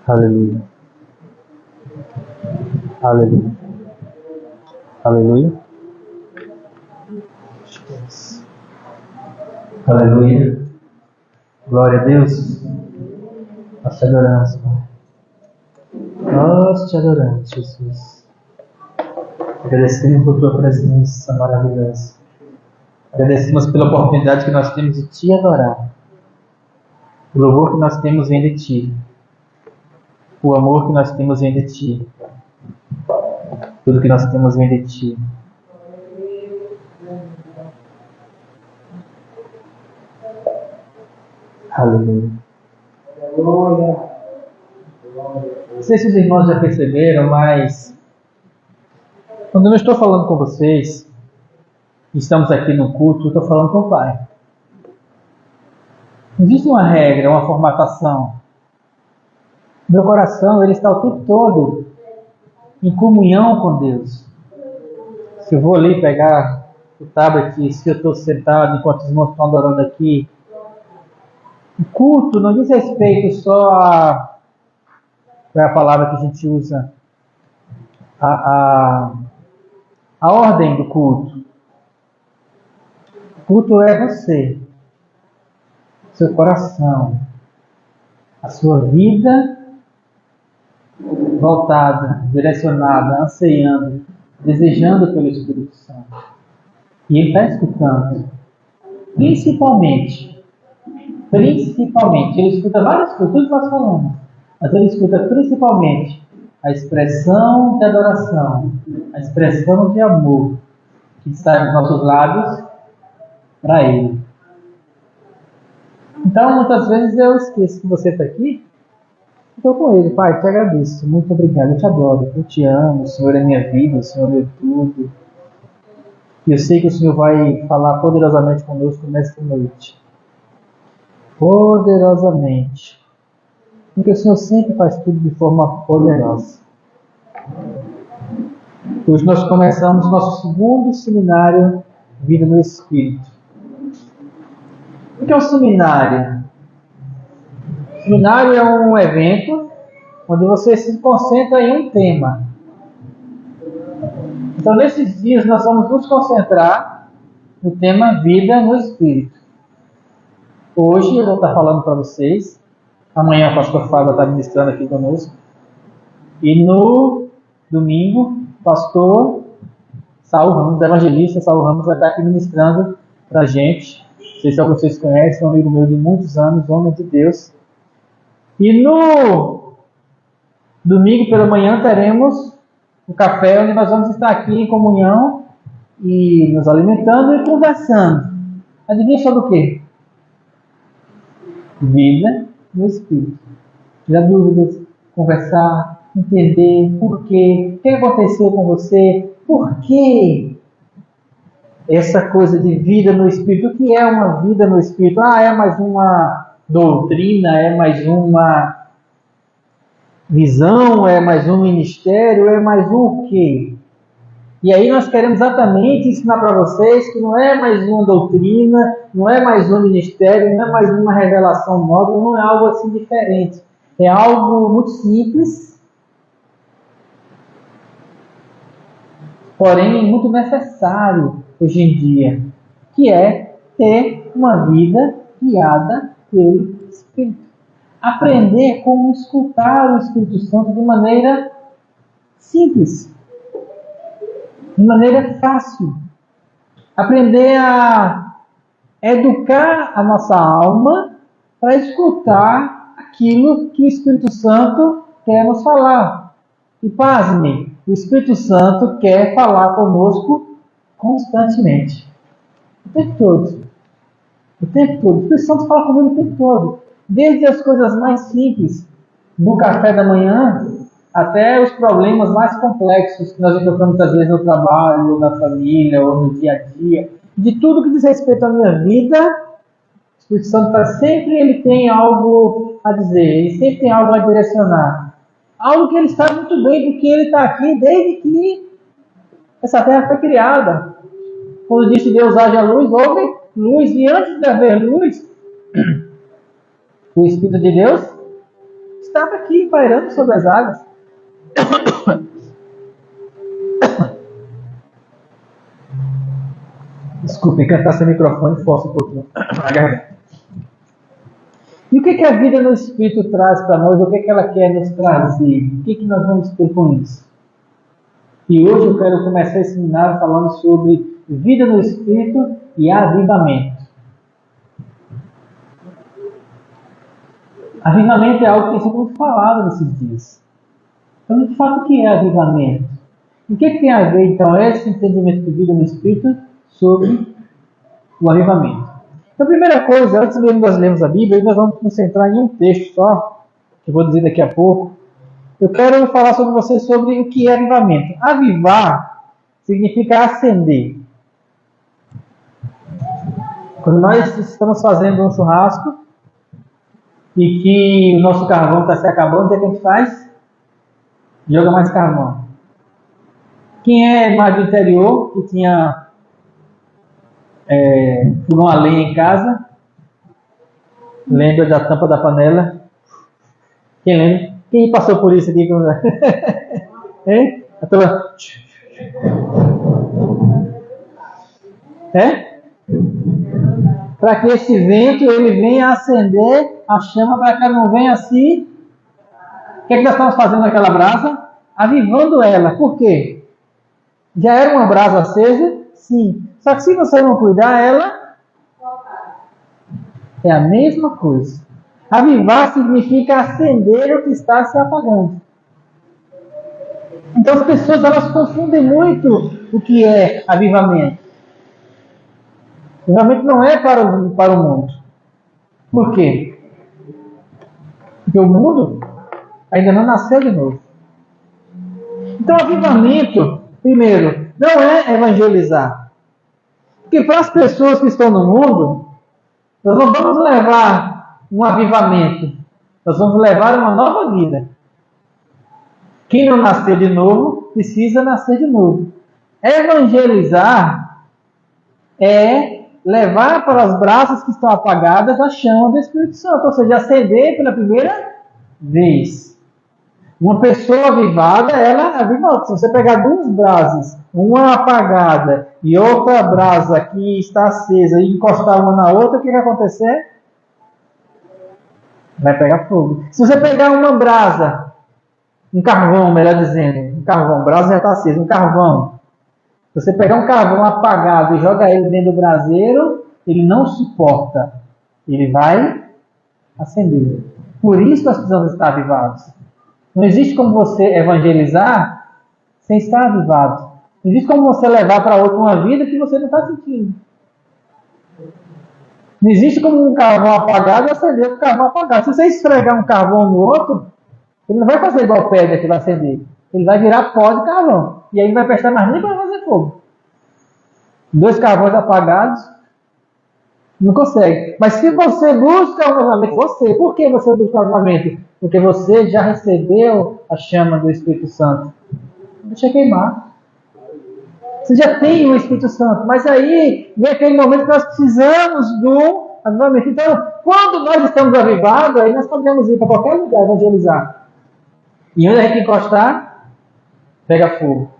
Aleluia. Aleluia. Aleluia. Aleluia. Glória a Deus. Nós te adoramos, Pai. Nós te adoramos, Jesus. Agradecemos por tua presença maravilhosa. Agradecemos pela oportunidade que nós temos de te adorar. O louvor que nós temos vem de ti. O amor que nós temos vem de ti. Tudo que nós temos vem de ti. Aleluia. Não sei se os irmãos já perceberam, mas quando eu estou falando com vocês, estamos aqui no culto, eu estou falando com o Pai. Não existe uma regra, uma formatação. Meu coração, ele está o tempo todo em comunhão com Deus. Se eu vou ali pegar o tablet, se eu estou sentado enquanto os irmãos estão adorando aqui, o culto não diz respeito só a... qual é a palavra que a gente usa? A ordem do culto. O culto é você, seu coração, a sua vida voltada, direcionada, anseiando, desejando pelo Espírito Santo. E Ele está escutando. Principalmente, Ele escuta várias coisas, tudo que nós falamos, mas Ele escuta principalmente a expressão de adoração, a expressão de amor que sai dos nossos lábios para Ele. Então, muitas vezes eu esqueço que você está aqui. Estou com Ele. Pai, te agradeço. Muito obrigado. Eu te adoro. Eu te amo. O Senhor é minha vida. O Senhor é tudo. E eu sei que o Senhor vai falar poderosamente conosco nesta noite. Poderosamente. Porque o Senhor sempre faz tudo de forma poderosa. Hoje nós começamos nosso segundo seminário Vida no Espírito. O que é um seminário? Seminário é um evento onde você se concentra em um tema. Então, nesses dias, nós vamos nos concentrar no tema Vida no Espírito. Hoje eu vou estar falando para vocês. Amanhã o pastor Fábio vai estar ministrando aqui conosco. E no domingo, o pastor Saul Ramos, evangelista Saul Ramos, vai estar aqui ministrando para a gente. Não sei se vocês conhecem, é um amigo meu de muitos anos, homem de Deus. E no domingo pela manhã teremos o café, onde nós vamos estar aqui em comunhão e nos alimentando e conversando. Adivinha sobre o quê? Vida no Espírito. Tirar dúvidas, conversar, entender por quê, o que aconteceu com você, por quê essa coisa de vida no Espírito. O que é uma vida no Espírito? É mais uma doutrina, é mais uma visão, é mais um ministério, é mais um quê? E aí nós queremos exatamente ensinar para vocês que não é mais uma doutrina, não é mais um ministério, não é mais uma revelação nova, não é algo assim diferente. É algo muito simples, porém muito necessário hoje em dia, que é ter uma vida guiada pelo Espírito. Aprender como escutar o Espírito Santo de maneira simples, de maneira fácil. Aprender a educar a nossa alma para escutar aquilo que o Espírito Santo quer nos falar. E pasme, o Espírito Santo quer falar conosco constantemente. O tempo todo. O tempo todo. O Espírito Santo fala comigo o tempo todo. Desde as coisas mais simples, no café da manhã, até os problemas mais complexos que nós encontramos muitas vezes no trabalho, ou na família, ou no dia a dia. De tudo que diz respeito à minha vida, o Espírito Santo ele tem algo a dizer, ele sempre tem algo a direcionar. Algo que ele sabe muito bem do que ele está aqui desde que essa terra foi criada. Quando disse Deus haja luz, houve luz, e antes de haver luz, o Espírito de Deus estava aqui pairando sobre as águas. Desculpem, cantar sem microfone força um pouquinho a garganta. E o que a vida no Espírito traz para nós? O que ela quer nos trazer? O que nós vamos ter com isso? E hoje eu quero começar esse seminário falando sobre vida no Espírito e avivamento. Avivamento é algo que tem sido muito falado nesses dias. Então, de fato, o que é avivamento? O que tem a ver, então, esse entendimento de vida no Espírito sobre o avivamento? Então, a primeira coisa, antes mesmo de nós lermos a Bíblia, nós vamos nos concentrar em um texto só, que eu vou dizer daqui a pouco. Eu quero falar sobre vocês sobre o que é avivamento. Avivar significa acender. Quando nós estamos fazendo um churrasco e que o nosso carvão está se acabando, o que a gente faz? Joga mais carvão. Quem é mais do interior, que tinha fogão a lenha em casa, lembra da tampa da panela? Quem lembra? Quem passou por isso aqui? Hein? A turma... Para que esse vento ele venha acender a chama, para que ela não venha assim. O que nós estamos fazendo naquela brasa? Avivando ela. Por quê? Já era uma brasa acesa? Sim. Só que se você não cuidar, ela é a mesma coisa. Avivar significa acender o que está se apagando. Então as pessoas elas confundem muito o que é avivamento. Avivamento não é para o mundo. Por quê? Porque o mundo ainda não nasceu de novo. Então avivamento, primeiro, não é evangelizar. Porque para as pessoas que estão no mundo, nós não vamos levar um avivamento. Nós vamos levar uma nova vida. Quem não nasceu de novo, precisa nascer de novo. Evangelizar é levar para as brasas que estão apagadas a chama do Espírito Santo. Ou seja, acender pela primeira vez. Uma pessoa avivada, ela aviva. Se você pegar duas brasas, uma apagada e outra brasa que está acesa e encostar uma na outra, o que vai acontecer? Vai pegar fogo. Se você pegar uma brasa, um carvão, melhor dizendo, um carvão, brasa já está acesa, um carvão. Se você pegar um carvão apagado e jogar ele dentro do braseiro, ele não suporta. Ele vai acender. Por isso nós precisamos estar avivados. Não existe como você evangelizar sem estar avivado. Não existe como você levar para outro uma vida que você não está sentindo. Não existe como um carvão apagado acender com um carvão apagado. Se você esfregar um carvão no outro, ele não vai fazer igual pedra que vai acender. Ele vai virar pó de carvão. E aí não vai prestar mais nem para fazer fogo. Dois carvões apagados, não consegue. Mas se você busca um avivamento, por que você busca um avivamento? Porque você já recebeu a chama do Espírito Santo. Deixa queimar. Você já tem o Espírito Santo. Mas aí vem aquele momento que nós precisamos do avivamento. Então, quando nós estamos avivados, aí nós podemos ir para qualquer lugar evangelizar. E onde a gente encostar, pega fogo.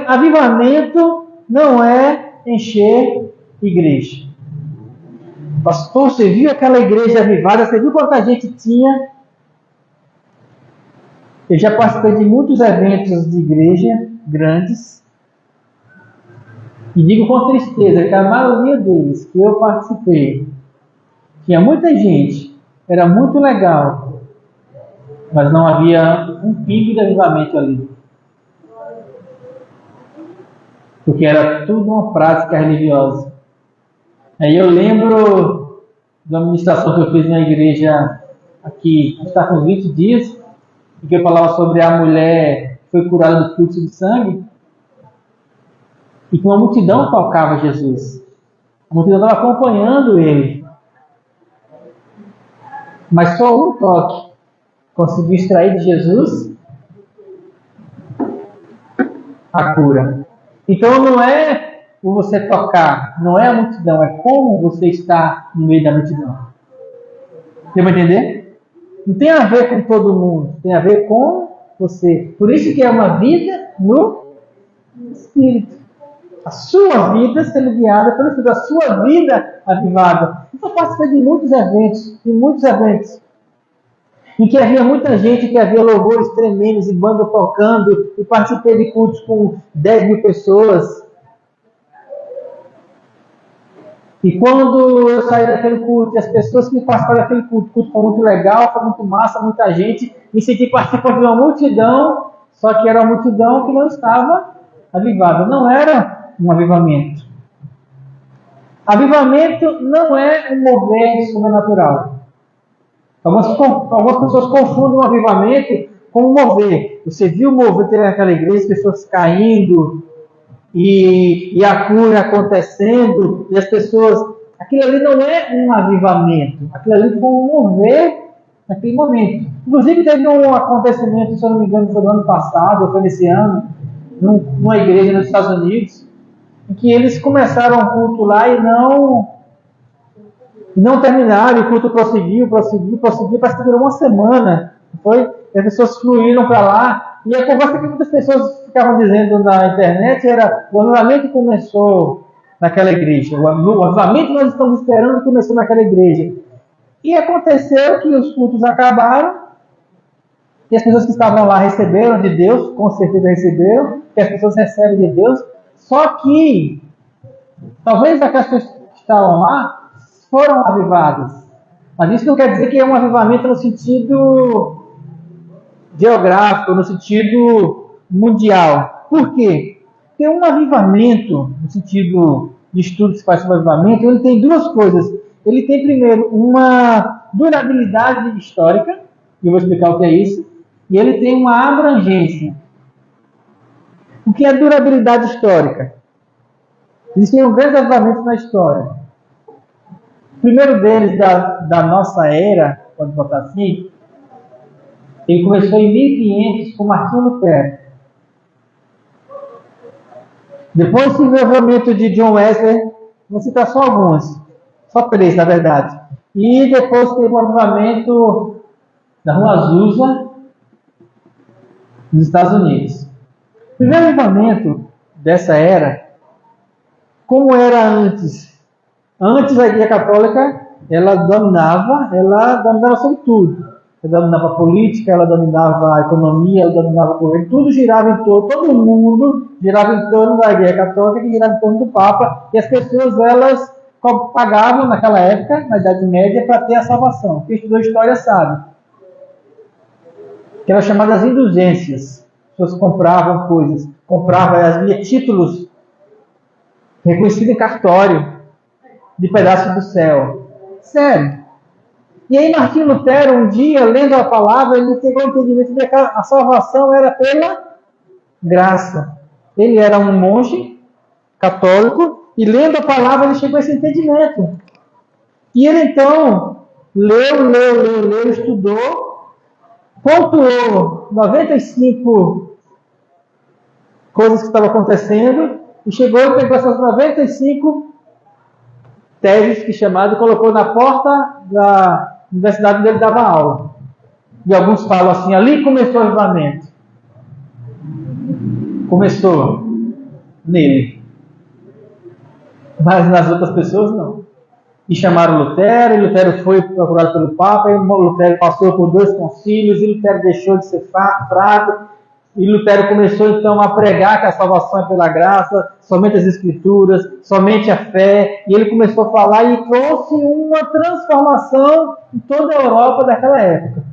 Avivamento não é encher igreja. Pastor, você viu aquela igreja avivada? Você viu quanta gente tinha? Eu já participei de muitos eventos de igreja grandes. E digo com tristeza que a maioria deles que eu participei, tinha muita gente, era muito legal, mas não havia um pingo de avivamento ali. Porque era tudo uma prática religiosa. Aí eu lembro da administração que eu fiz na igreja aqui, a gente está com 20 dias, em que eu falava sobre a mulher que foi curada do fluxo de sangue, e que uma multidão tocava Jesus. A multidão estava acompanhando ele. Mas só um toque conseguiu extrair de Jesus a cura. Então não é o você tocar, não é a multidão, é como você está no meio da multidão. Deu para entender? Não tem a ver com todo mundo, tem a ver com você. Por isso que é uma vida no Espírito. A sua vida sendo guiada pelo Espírito, a sua vida avivada. Eu participei de muitos eventos, em que havia muita gente, que havia louvores tremendos e banda tocando, e participei de cultos com 10 mil pessoas. E quando eu saí daquele culto, e as pessoas que participaram daquele culto foi muito legal, foi muito massa, muita gente, me senti participando de uma multidão, só que era uma multidão que não estava avivada, não era um avivamento. Avivamento não é um mover sobrenatural. Algumas pessoas confundem o avivamento com um mover. Você viu o mover ter naquela igreja, pessoas caindo, e a cura acontecendo, e as pessoas... Aquilo ali não é um avivamento. Aquilo ali foi um mover naquele momento. Inclusive teve um acontecimento, se eu não me engano, foi no ano passado, ou foi nesse ano, numa igreja nos Estados Unidos, em que eles começaram o culto lá e não terminaram, o culto prosseguiu, parece que durou uma semana. Foi? E as pessoas fluíram para lá, e a conversa que muitas pessoas ficavam dizendo na internet era: o avivamento começou naquela igreja, o avivamento que nós estamos esperando começou naquela igreja. E aconteceu que os cultos acabaram, e as pessoas que estavam lá receberam de Deus, com certeza receberam, que as pessoas recebem de Deus, só que talvez aquelas pessoas que estavam lá foram avivadas. Mas isso não quer dizer que é um avivamento no sentido geográfico, no sentido mundial. Por quê? Porque um avivamento, no sentido de estudo que se faz sobre avivamento, ele tem duas coisas. Ele tem, primeiro, uma durabilidade histórica, e eu vou explicar o que é isso, e ele tem uma abrangência. O que é durabilidade histórica? Existem grandes avivamentos na história. O primeiro deles, da nossa era, pode botar assim, ele começou em 1500 com Martinho Lutero. Depois teve o avivamento de John Wesley, vou citar só alguns, só 3 na verdade. E depois teve o avivamento da Rua Azusa, nos Estados Unidos. O primeiro avivamento dessa era, como era antes? Antes a Igreja Católica, ela dominava sobre tudo. Ela dominava a política, ela dominava a economia, ela dominava o governo, tudo girava em torno, todo mundo girava em torno da Igreja Católica, que girava em torno do Papa, e as pessoas, elas pagavam naquela época, na Idade Média, para ter a salvação. Quem estudou história sabe. Que eram chamadas indulgências. As pessoas compravam coisas, havia títulos reconhecidos em cartório, de pedaços do céu. Sério. E aí Martinho Lutero, um dia, lendo a palavra, ele teve um entendimento de que a salvação era pela graça. Ele era um monge católico, e lendo a palavra ele chegou a esse entendimento. E ele então leu, estudou, pontuou 95 coisas que estavam acontecendo, e chegou e pegou essas 95 teses que chamado, e colocou na porta da universidade onde ele dava aula. E alguns falam assim: ali começou o avivamento. Começou nele. Mas nas outras pessoas não. E chamaram Lutero, e Lutero foi procurado pelo Papa, e Lutero passou por 2 concílios, e Lutero deixou de ser fraco, e Lutero começou então a pregar que a salvação é pela graça, somente as Escrituras, somente a fé, e ele começou a falar e trouxe uma transformação em toda a Europa daquela época.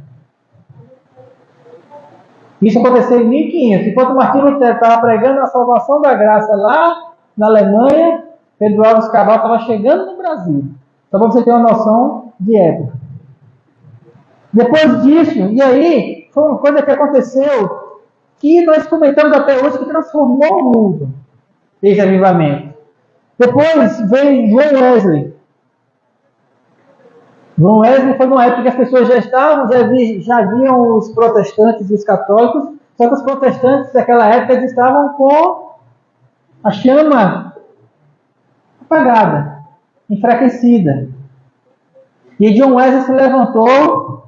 Isso aconteceu em 1500, enquanto Martinho Lutero estava pregando a salvação da graça lá na Alemanha, Pedro Álvares Cabral estava chegando no Brasil. Só para você ter uma noção de época. Depois disso, e aí, foi uma coisa que aconteceu que nós comentamos até hoje, que transformou o mundo, esse avivamento. Depois veio John Wesley. John Wesley foi numa época que as pessoas já viam os protestantes e os católicos, só que os protestantes daquela época estavam com a chama apagada, enfraquecida. E John Wesley se levantou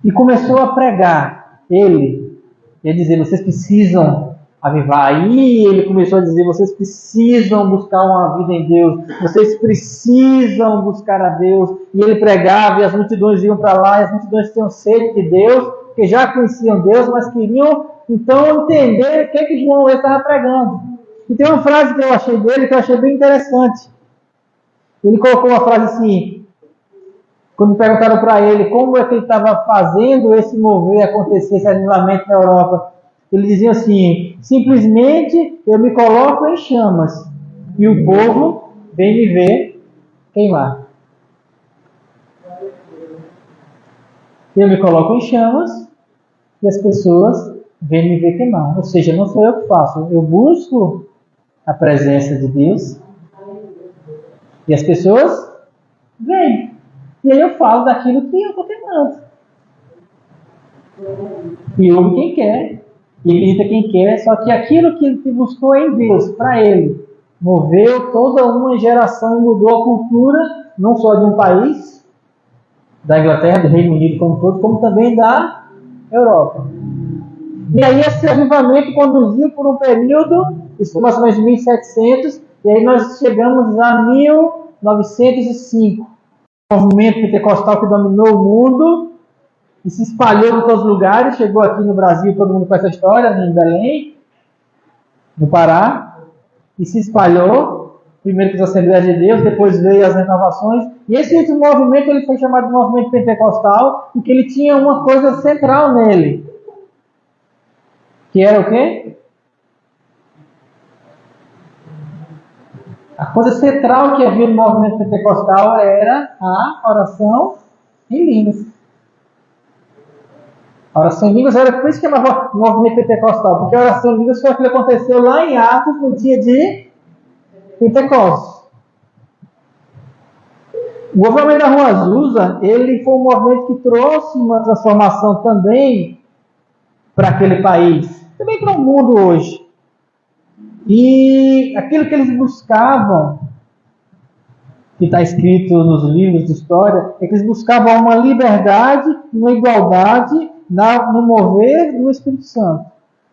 E começou a pregar. Ele ia dizer, vocês precisam avivar. Aí ele começou a dizer, vocês precisam buscar uma vida em Deus. Vocês precisam buscar a Deus. E ele pregava e as multidões iam para lá. E as multidões tinham sede de Deus, que já conheciam Deus, mas queriam então entender o que João estava pregando. E tem uma frase que eu achei dele, que eu achei bem interessante. Ele colocou uma frase assim, quando perguntaram para ele como é que ele estava fazendo esse mover acontecer, esse alinhamento na Europa. Ele dizia assim, simplesmente eu me coloco em chamas e o povo vem me ver queimar. Eu me coloco em chamas e as pessoas vêm me ver queimar. Ou seja, não sou eu que faço, eu busco a presença de Deus e as pessoas vêm. E aí eu falo daquilo que eu estou queimando. E ouve quem quer, e imita quem quer, só que aquilo que ele buscou em Deus, para ele, moveu toda uma geração e mudou a cultura, não só de um país, da Inglaterra, do Reino Unido como todo, como também da Europa. E aí esse avivamento conduziu por um período, isso mais ou menos de 1700, e aí nós chegamos a 1905. O movimento pentecostal que dominou o mundo e se espalhou em todos os lugares, chegou aqui no Brasil, todo mundo conhece a história, em Belém, no Pará, e se espalhou, primeiro com as Assembleias de Deus, depois veio as renovações, e esse último movimento ele foi chamado de movimento pentecostal, porque ele tinha uma coisa central nele, que era o quê? A coisa central que havia no movimento pentecostal era a oração em línguas. A oração em línguas era por isso que chamava movimento pentecostal, porque a oração em línguas foi aquilo que aconteceu lá em Atos, no dia de Pentecostes. O movimento da Rua Azusa, ele foi um movimento que trouxe uma transformação também para aquele país, também para o mundo hoje. E aquilo que eles buscavam, que está escrito nos livros de história, é que eles buscavam uma liberdade, uma igualdade no mover do Espírito Santo.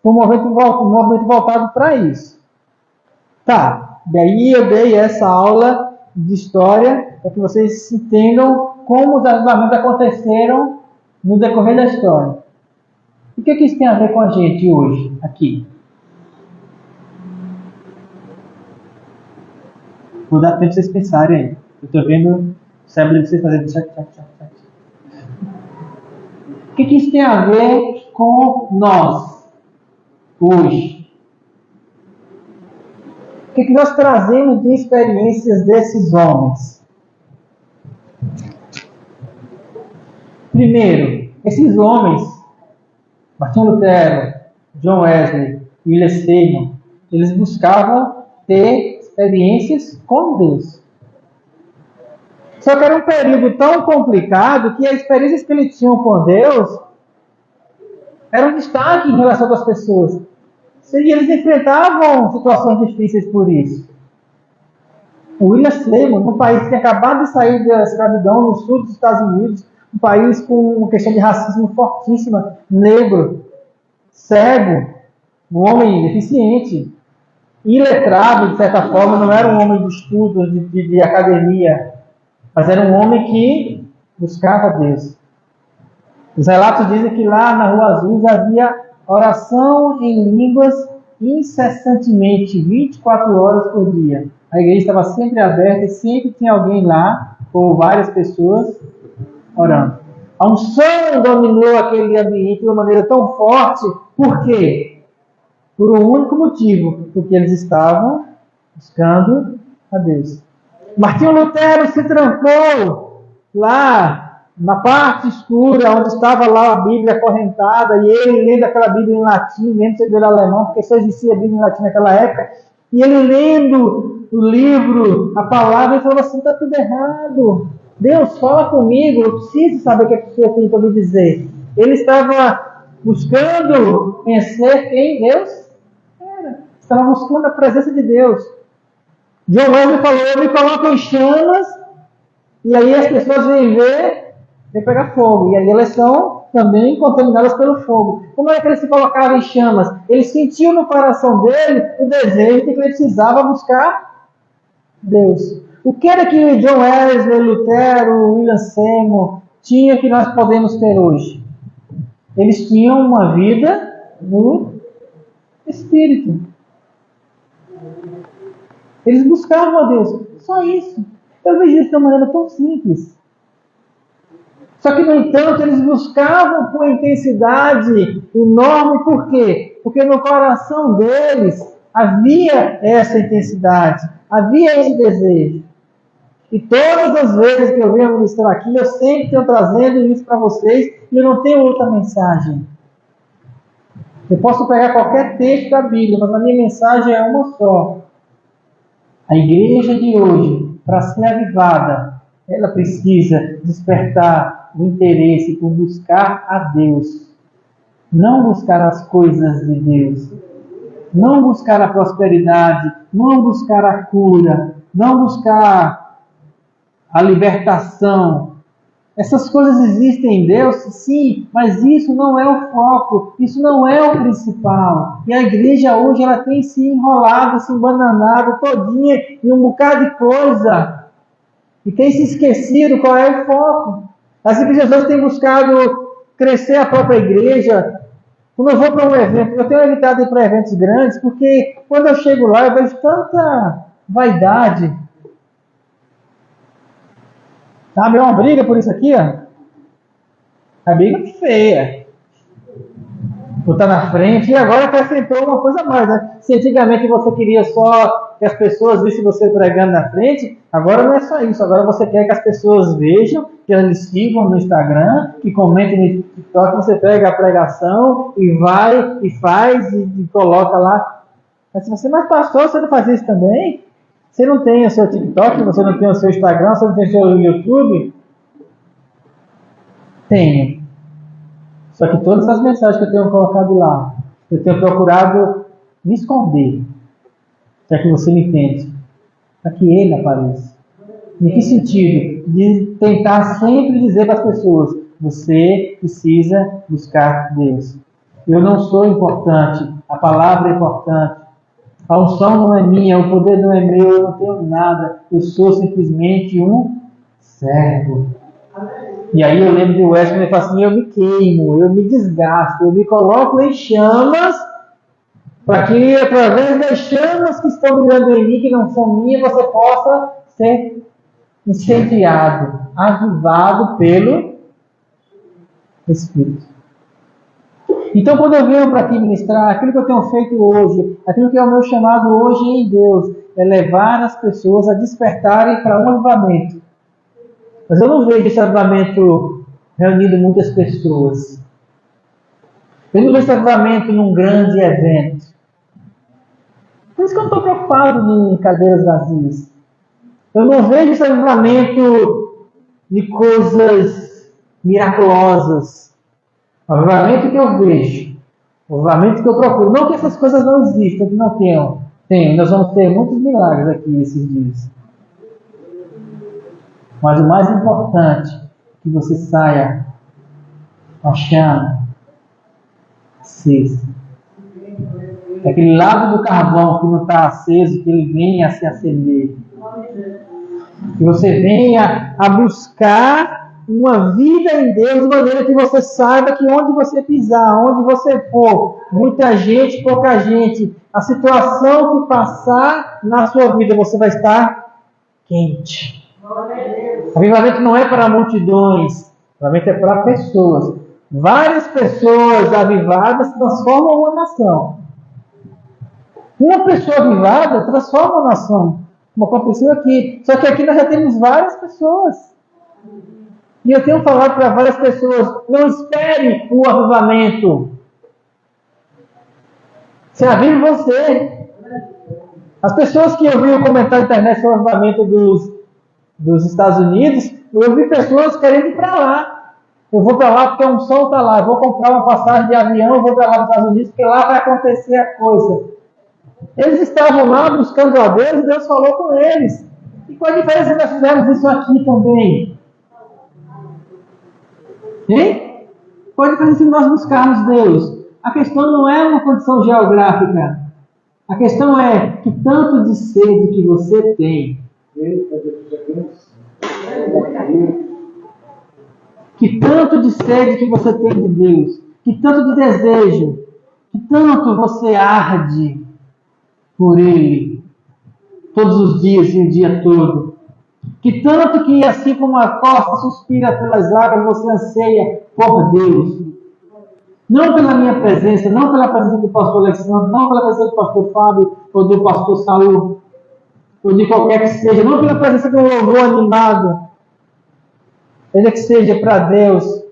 Foi um movimento voltado para isso. Tá, daí eu dei essa aula de história para que vocês entendam como os avivamentos aconteceram no decorrer da história. E o que isso tem a ver com a gente hoje, aqui? Vou dar tempo para vocês pensarem aí. Eu estou vendo o cérebro de vocês fazendo chat. O que isso tem a ver com nós, hoje? O que nós trazemos de experiências desses homens? Primeiro, esses homens, Martinho Lutero, John Wesley e William Seymour, eles buscavam ter experiências com Deus. Só que era um período tão complicado que as experiências que eles tinham com Deus eram destaque em relação às pessoas. E eles enfrentavam situações difíceis por isso. O William Seymour, um país que tinha acabado de sair da escravidão no sul dos Estados Unidos, um país com uma questão de racismo fortíssima, negro, cego, um homem deficiente, iletrado, de certa forma, não era um homem de estudos, de academia, mas era um homem que buscava Deus. Os relatos dizem que lá na Rua Azul havia oração em línguas incessantemente, 24 horas por dia. A igreja estava sempre aberta e sempre tinha alguém lá, ou várias pessoas, orando. A unção dominou aquele ambiente de uma maneira tão forte. Por quê? Por um único motivo, porque eles estavam buscando a Deus. Martinho Lutero se trancou lá na parte escura, onde estava lá a Bíblia acorrentada, e ele lendo aquela Bíblia em latim, lendo se ele alemão, porque só existia a Bíblia em latim naquela época, e ele lendo o livro, a palavra, ele falou assim, está tudo errado. Deus, fala comigo, eu preciso saber o que a pessoa tem para me dizer. Ele estava buscando conhecer quem Deus era. Estava buscando a presença de Deus. John Wesley falou, eu me coloco em chamas, e aí as pessoas vêm ver, vêm pegar fogo, e aí elas são também contaminadas pelo fogo. Como é que ele se colocava em chamas? Ele sentiu no coração dele o desejo de que ele precisava buscar Deus. O que era que John Wesley, Lutero, William Seymour tinha que nós podemos ter hoje? Eles tinham uma vida no Espírito. Eles buscavam a Deus. Só isso. Eu vejo isso de uma maneira tão simples. Só que, no entanto, eles buscavam com intensidade enorme. Por quê? Porque no coração deles havia essa intensidade, havia esse desejo. E todas as vezes que eu venho ministrar aqui, eu sempre estou trazendo isso para vocês e eu não tenho outra mensagem. Eu posso pegar qualquer texto da Bíblia, mas a minha mensagem é uma só. A igreja de hoje, para ser avivada, ela precisa despertar o interesse por buscar a Deus. Não buscar as coisas de Deus. Não buscar a prosperidade. Não buscar a cura. Não buscar a libertação. Essas coisas existem em Deus, sim, mas isso não é o foco, isso não é o principal. E a igreja hoje ela tem se enrolado, se embananado todinha em um bocado de coisa. E tem se esquecido qual é o foco. As igrejas hoje têm buscado crescer a própria igreja. Quando eu vou para um evento, eu tenho evitado ir para eventos grandes, porque quando eu chego lá eu vejo tanta vaidade. Sabe, é uma briga por isso aqui, ó. A briga feia. Botar na frente, e agora acrescentou uma coisa a mais, né? Se antigamente você queria só que as pessoas vissem você pregando na frente, agora não é só isso. Agora você quer que as pessoas vejam, que eles sigam no Instagram, que comentem no TikTok, você pega a pregação e vai, e faz, e coloca lá. Mas se você, mas pastor, você não faz isso também? Você não tem o seu TikTok, você não tem o seu Instagram, você não tem o seu YouTube? Tenho. Só que todas as mensagens que eu tenho colocado lá, eu tenho procurado me esconder. Para que você me entenda. Para que ele apareça. Em que sentido? De tentar sempre dizer para as pessoas, você precisa buscar Deus. Eu não sou importante, a palavra é importante. A unção não é minha, o poder não é meu, eu não tenho nada. Eu sou simplesmente um servo. E aí eu lembro de Wesley, ele fala assim, eu me queimo, eu me desgasto, eu me coloco em chamas, para que através das chamas que estão brilhando em mim, que não são minhas, você possa ser incendiado, avivado pelo Espírito. Então, quando eu venho para aqui ministrar, aquilo que eu tenho feito hoje, aquilo que é o meu chamado hoje em Deus, é levar as pessoas a despertarem para um avivamento. Mas eu não vejo esse avivamento reunindo muitas pessoas. Eu não vejo esse avivamento num grande evento. Por isso que eu não estou preocupado em cadeiras vazias. Eu não vejo esse avivamento de coisas miraculosas. O avivamento que eu vejo, o avivamento que eu procuro, não que essas coisas não existam, que não tenham. Tem, nós vamos ter muitos milagres aqui esses dias. Mas o mais importante é que você saia achando aceso. Aquele lado do carvão que não está aceso, que ele venha a se acender. Que você venha a buscar uma vida em Deus, de maneira que você saiba que onde você pisar, onde você for, muita gente, pouca gente, a situação que passar na sua vida, você vai estar quente. Avivamento não é para multidões, avivamento é para pessoas. Várias pessoas avivadas transformam uma nação. Uma pessoa avivada transforma uma nação, como aconteceu aqui. Só que aqui nós já temos várias pessoas. E eu tenho falado para várias pessoas, não espere o avivamento. Se avive você. As pessoas que eu vi comentar na internet sobre o avivamento dos Estados Unidos, eu vi pessoas querendo ir para lá. Eu vou para lá porque a unção está lá. Eu vou comprar uma passagem de avião, eu vou para lá nos Estados Unidos, porque lá vai acontecer a coisa. Eles estavam lá buscando a Deus e Deus falou com eles. E qual a diferença se nós fizermos isso aqui também? Hein? pode fazer se nós buscarmos Deus. A questão não é uma condição geográfica. A questão é que tanto de sede que você tem, que tanto de sede que você tem de Deus, que tanto de desejo, que tanto você arde por Ele todos os dias e o dia todo, que tanto que assim como a costa suspira pelas águas, você anseia por Deus. Não pela minha presença, não pela presença do pastor Alexandre, não pela presença do pastor Fábio, ou do pastor Saul, ou de qualquer que seja, não pela presença de um louvor animado, ainda que seja para Deus,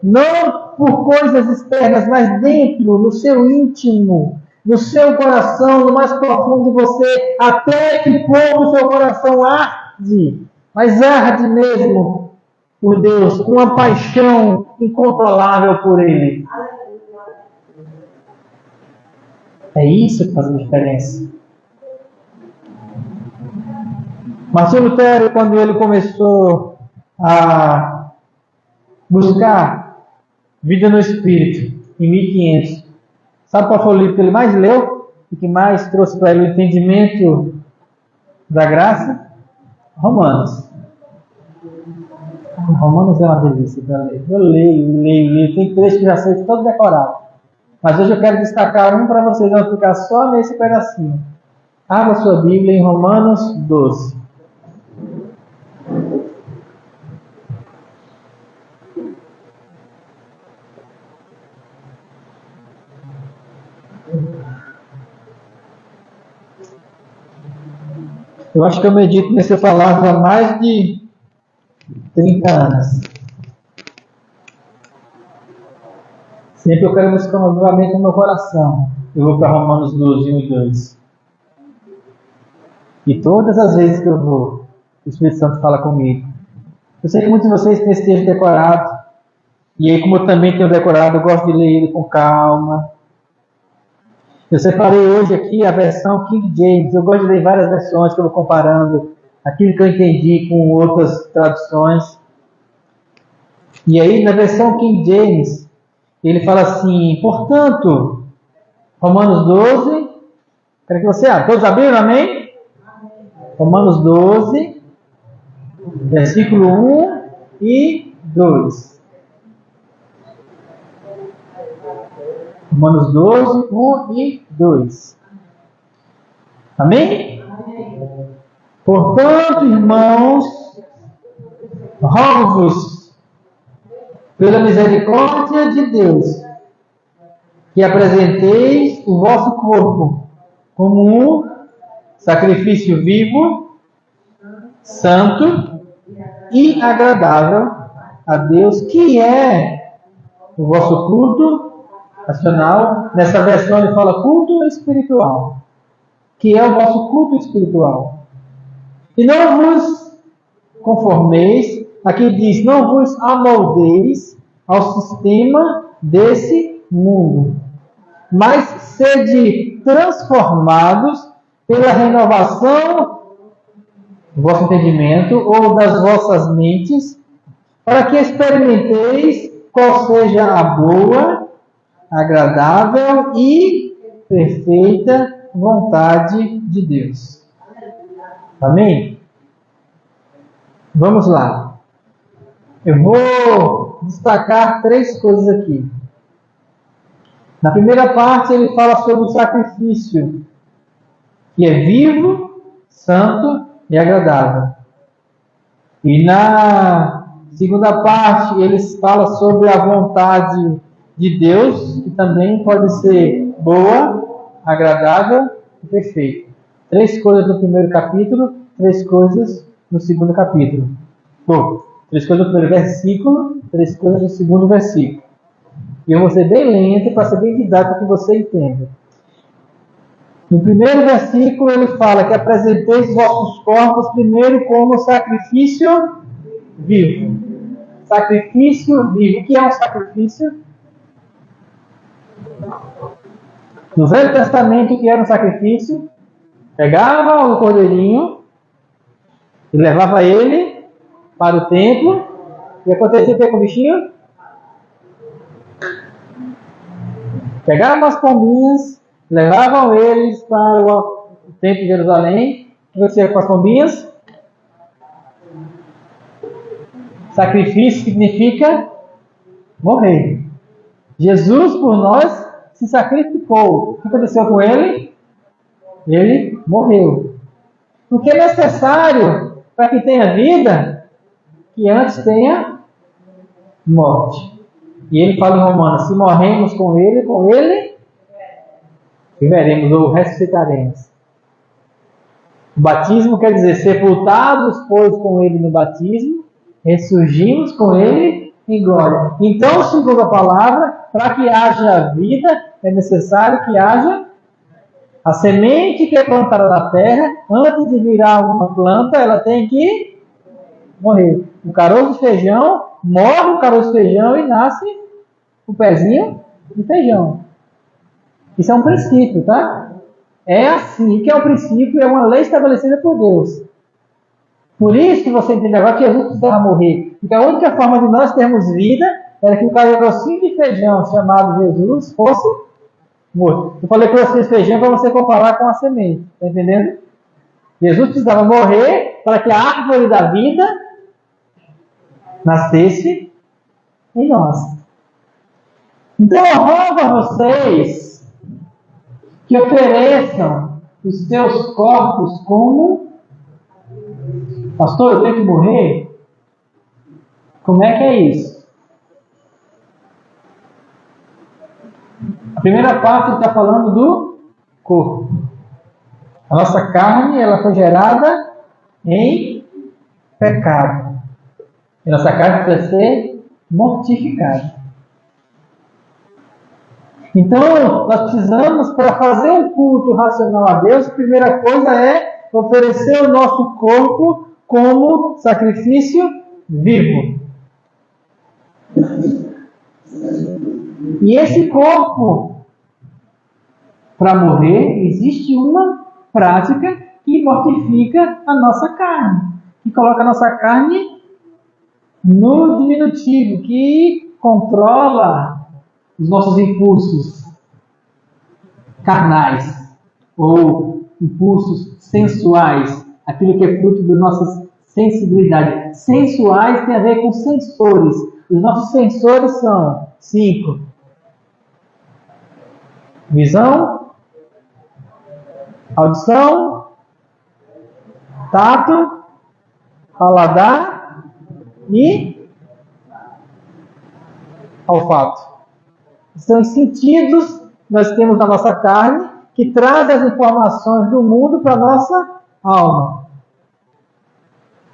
não por coisas externas, mas dentro, no seu íntimo, no seu coração, no mais profundo de você, até que ponto o seu coração arde, mas arde mesmo por Deus, com uma paixão incontrolável por Ele. É isso que faz a diferença. Martinho Lutero, quando ele começou a buscar vida no Espírito, em 1500, sabe qual foi o livro que ele mais leu e que mais trouxe para ele o entendimento da graça? Romanos. Romanos é uma delícia para ler. Eu leio. Tem trechos que já sei todo decorado. Mas hoje eu quero destacar um para vocês, não ficar só nesse pedacinho. Abra sua Bíblia em Romanos 12. Eu acho que eu medito nessa palavra há mais de 30 anos. Sempre eu quero buscar um avivamento no meu coração. Eu vou para Romanos 12, 1 e 2. E todas as vezes que eu vou, o Espírito Santo fala comigo. Eu sei que muitos de vocês têm esse texto decorado. E aí, como eu também tenho decorado, eu gosto de ler ele com calma. Eu separei hoje aqui a versão King James. Eu gosto de ler várias versões que eu vou comparando aquilo que eu entendi com outras traduções. E aí, na versão King James, ele fala assim: portanto, Romanos 12, quero que você abra. Todos abriram, amém? Romanos 12, versículo 1 e 2. Romanos 12, 1 e 2. Amém? Portanto, irmãos, rogo-vos, pela misericórdia de Deus, que apresenteis o vosso corpo como um sacrifício vivo, santo e agradável a Deus, que é o vosso culto racional. Nessa versão ele fala culto espiritual, que é o vosso culto espiritual. E não vos conformeis, aqui diz, não vos amoldeis ao sistema desse mundo, mas sede transformados pela renovação do vosso entendimento ou das vossas mentes, para que experimenteis qual seja a boa, agradável e perfeita vontade de Deus. Amém? Vamos lá. Eu vou destacar 3 coisas aqui. Na primeira parte ele fala sobre o sacrifício, que é vivo, santo e agradável. E na segunda parte ele fala sobre a vontade de Deus, que também pode ser boa, agradável e perfeita. 3 coisas no primeiro capítulo, 3 coisas no segundo capítulo. 3 coisas no primeiro versículo, 3 coisas no segundo versículo. E eu vou ser bem lento para ser bem didático para que você entenda. No primeiro versículo ele fala que apresenteis os vossos corpos primeiro como sacrifício vivo. Sacrifício vivo. O que é um sacrifício? No Velho Testamento, o que era um sacrifício? Pegava o cordeirinho e levava ele para o templo. E acontecia o que com o bichinho? Pegavam as pombinhas, levavam eles para o templo de Jerusalém. O que acontecia com as pombinhas? Sacrifício significa morrer. Jesus, por nós, se sacrificou. O que aconteceu com ele? Ele morreu. O que é necessário para que tenha vida? Que antes tenha morte. E ele fala em Romanos: se morremos com ele viveremos ou ressuscitaremos. O batismo quer dizer sepultados, pois, com ele no batismo, ressurgimos com ele em glória. Então, segundo a palavra, para que haja vida, é necessário que haja a semente que é plantada na terra. Antes de virar uma planta, ela tem que morrer. O caroço de feijão, morre o caroço de feijão e nasce o pezinho de feijão. Isso é um princípio, tá? É assim que é o princípio, é uma lei estabelecida por Deus. Por isso que você entende agora que Jesus precisava morrer. Porque a única forma de nós termos vida era que o carocinho de feijão chamado Jesus fosse morto. Eu falei carocinho de feijão para você comparar com a semente. Está entendendo? Jesus precisava morrer para que a árvore da vida nascesse em nós. Então eu rogo a vocês que ofereçam os seus corpos como: pastor, eu tenho que morrer? Como é que é isso? A primeira parte está falando do corpo. A nossa carne, ela foi gerada em pecado. E nossa carne precisa ser mortificada. Então, nós precisamos, para fazer um culto racional a Deus, a primeira coisa é oferecer o nosso corpo como sacrifício vivo. E esse corpo, para morrer, existe uma prática que mortifica a nossa carne, que coloca a nossa carne no diminutivo, que controla os nossos impulsos carnais ou impulsos sensuais, aquilo que é fruto da nossa sensibilidade. Sensuais tem a ver com sensores. Os nossos sensores são 5: visão, audição, tato, paladar e olfato. São os sentidos que nós temos na nossa carne que trazem as informações do mundo para a nossa alma.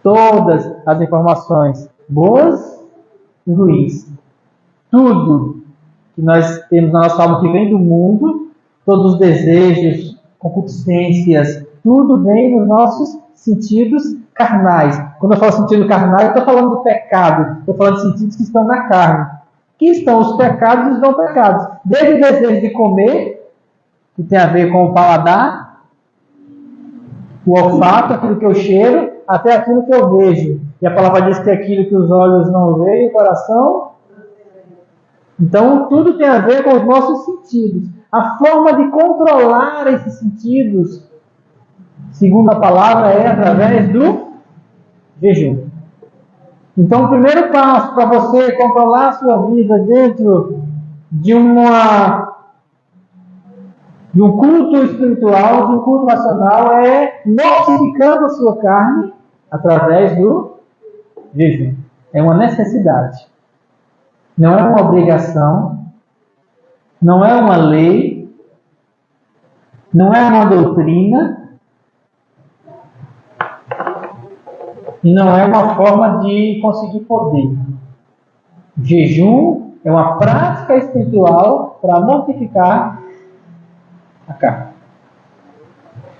Todas as informações boas e ruins. Tudo que nós temos na nossa alma que vem do mundo, todos os desejos, concupiscências, tudo vem nos nossos sentidos carnais. Quando eu falo sentido carnal, eu estou falando do pecado. Estou falando de sentidos que estão na carne. Que estão os pecados e os não pecados. Desde o desejo de comer, que tem a ver com o paladar, o olfato, aquilo que eu cheiro, até aquilo que eu vejo. E a palavra diz que aquilo que os olhos não veem, o coração. Então, tudo tem a ver com os nossos sentidos. A forma de controlar esses sentidos, segundo a palavra, é através do jejum. Então, o primeiro passo para você controlar a sua vida dentro de um culto espiritual, de um culto racional, é mortificando a sua carne através do jejum. É uma necessidade. Não é uma obrigação, não é uma lei, não é uma doutrina, e não é uma forma de conseguir poder. Jejum é uma prática espiritual para mortificar a carne.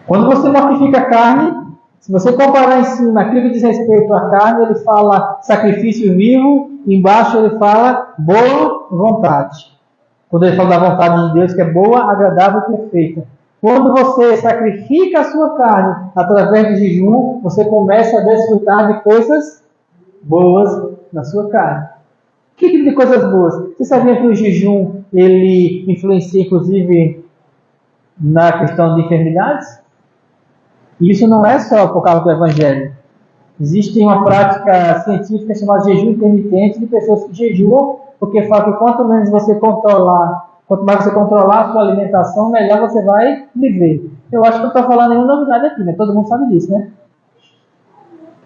Quando você mortifica a carne, se você comparar em cima aquilo que diz respeito à carne, ele fala sacrifício vivo, embaixo ele fala boa vontade. Quando ele fala da vontade de Deus, que é boa, agradável e perfeita. Quando você sacrifica a sua carne através do jejum, você começa a desfrutar de coisas boas na sua carne. Que tipo de coisas boas? Você sabia que o jejum ele influencia, inclusive, na questão de enfermidades. E isso não é só por causa do Evangelho. Existe uma prática científica chamada jejum intermitente de pessoas que jejuam, porque fala que quanto mais você controlar a sua alimentação, melhor você vai viver. Eu acho que eu estou falando nenhuma novidade aqui, né? Todo mundo sabe disso, né?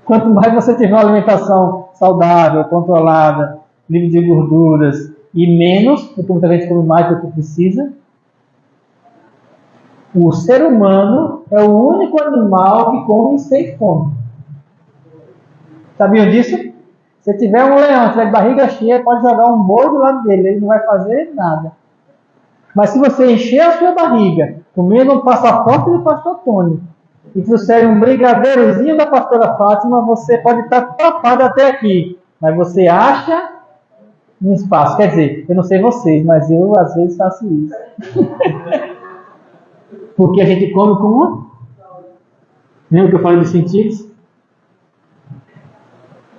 Quanto mais você tiver uma alimentação saudável, controlada, livre de gorduras e menos, porque muita gente come mais do que precisa, o ser humano é o único animal que come sem fome. Sabiam disso? Se tiver um leão, tiver de barriga cheia, pode jogar um bolo do lado dele, ele não vai fazer nada. Mas se você encher a sua barriga, comendo um passaporte do pastor Tony, e trouxer um brigadeirozinho da pastora Fátima, você pode estar tapado até aqui. Mas você acha um espaço. Quer dizer, eu não sei vocês, mas eu às vezes faço isso. Porque a gente come com uma... Lembra que eu falei dos sentidos?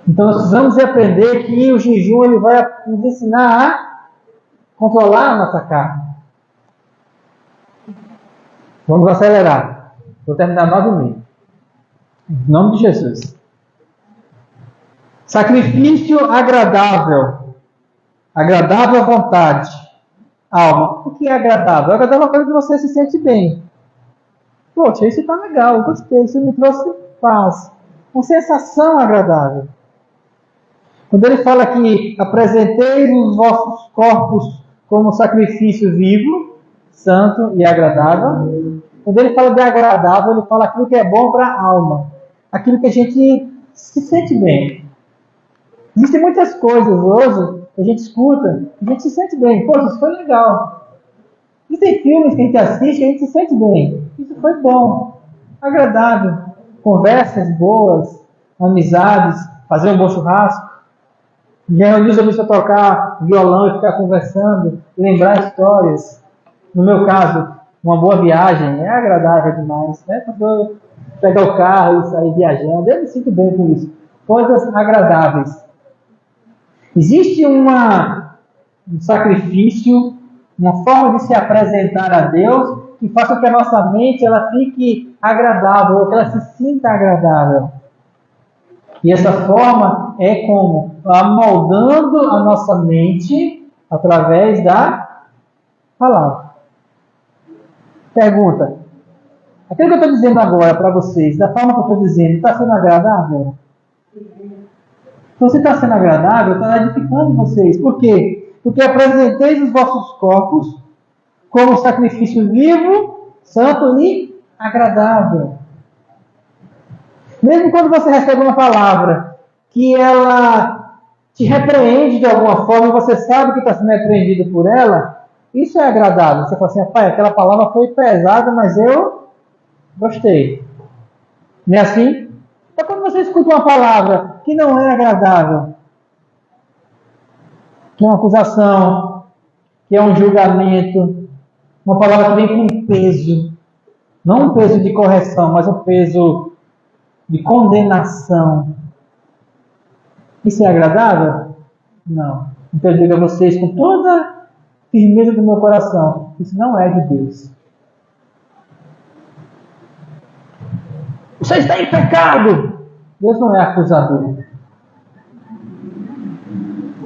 Então nós precisamos aprender que o jejum ele vai nos ensinar a controlar a nossa carne. Vamos acelerar. Vou terminar 9h30. Em nome de Jesus. Sacrifício agradável. Agradável à vontade. Alma. O que é agradável? Agradável é uma coisa que você se sente bem. Poxa, isso está legal, eu gostei, isso me trouxe paz. Uma sensação agradável. Quando ele fala que apresentei os vossos corpos como sacrifício vivo, santo e agradável. Quando ele fala de agradável, ele fala aquilo que é bom para a alma. Aquilo que a gente se sente bem. Existem muitas coisas hoje que a gente escuta, que a gente se sente bem. Poxa, isso foi legal. Existem filmes que a gente assiste e a gente se sente bem. Isso foi bom, agradável. Conversas boas, amizades, fazer um bom churrasco. Já reunir os amigos para tocar violão e ficar conversando, lembrar histórias. No meu caso, uma boa viagem é agradável demais, né? Quando eu pegar o carro e sair viajando, eu me sinto bem com isso. Coisas agradáveis. Existe um sacrifício, uma forma de se apresentar a Deus que faça com que a nossa mente ela fique agradável, ou que ela se sinta agradável. E essa forma é como? Amoldando a nossa mente através da palavra. Pergunta. Aquilo que eu estou dizendo agora para vocês, da forma que eu estou dizendo, está sendo agradável? Se você está sendo agradável, está edificando vocês. Por quê? Porque apresenteis os vossos corpos como sacrifício vivo, santo e agradável. Mesmo quando você recebe uma palavra que ela te repreende de alguma forma e você sabe que está sendo repreendido por ela, isso é agradável. Você fala assim, pai, aquela palavra foi pesada, mas eu gostei. Não é assim? Então quando você escuta uma palavra que não é agradável, que é uma acusação, que é um julgamento, uma palavra que vem com um peso, não um peso de correção, mas um peso de condenação. Isso é agradável? Não. Então eu digo a vocês com toda a firmeza do meu coração, isso não é de Deus. Você está em pecado! Deus não é acusador.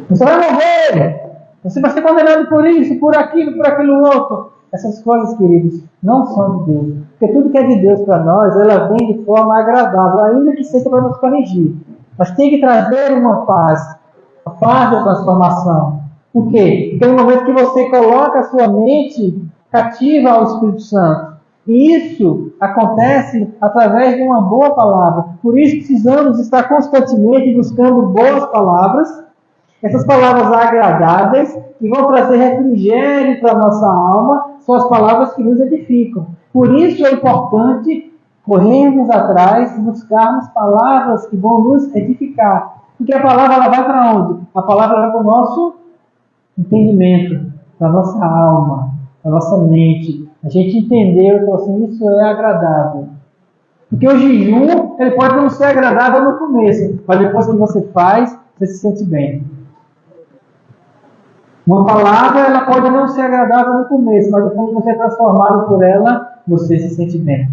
Você vai morrer! Você vai ser condenado por isso, por aquilo outro. Essas coisas, queridos, não são de Deus. Porque tudo que é de Deus para nós, ela vem de forma agradável, ainda que seja para nos corrigir. Mas tem que trazer uma paz, a paz da transformação. Por quê? Porque no momento que você coloca a sua mente cativa ao Espírito Santo, e isso acontece através de uma boa palavra. Por isso precisamos estar constantemente buscando boas palavras, essas palavras agradáveis, que vão trazer refrigério para a nossa alma, são as palavras que nos edificam. Por isso é importante corrermos atrás e buscarmos palavras que vão nos edificar. Porque a palavra ela vai para onde? A palavra vai para o nosso entendimento, para a nossa alma, para a nossa mente. A gente entendeu, então assim, isso é agradável. Porque o jejum, ele pode não ser agradável no começo, mas depois que você faz, você se sente bem. Uma palavra, ela pode não ser agradável no começo, mas depois que você é transformado por ela, você se sente bem.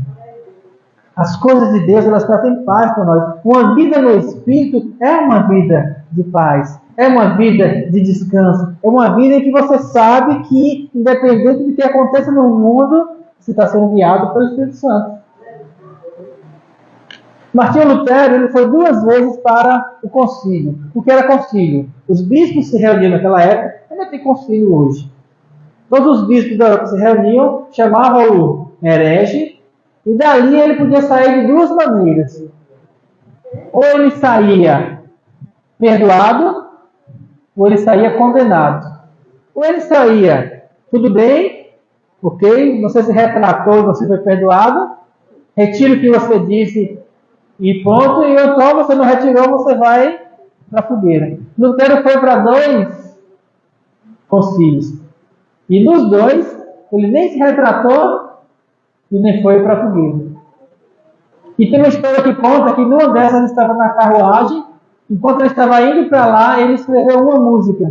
As coisas de Deus, elas trazem paz para nós. Uma vida no Espírito é uma vida de paz. É uma vida de descanso. É uma vida em que você sabe que, independente do que aconteça no mundo, você está sendo guiado pelo Espírito Santo. Martinho Lutero, ele foi 2 vezes para o concílio. O que era concílio? Os bispos se reuniam naquela época, ainda tem concílio hoje. Todos os bispos da Europa se reuniam, chamavam-o herege, e dali ele podia sair de 2 maneiras. Ou ele saía perdoado, ou ele saía condenado. Ou ele saía, tudo bem, ok, você se retratou e você foi perdoado, retira o que você disse e pronto, e então você não retirou, você vai para a fogueira. Lutero foi para 2 concílios. E nos 2, ele nem se retratou e nem foi para a fogueira. E tem uma história que conta que numa dessas ele estava na carruagem, enquanto ele estava indo para lá, ele escreveu uma música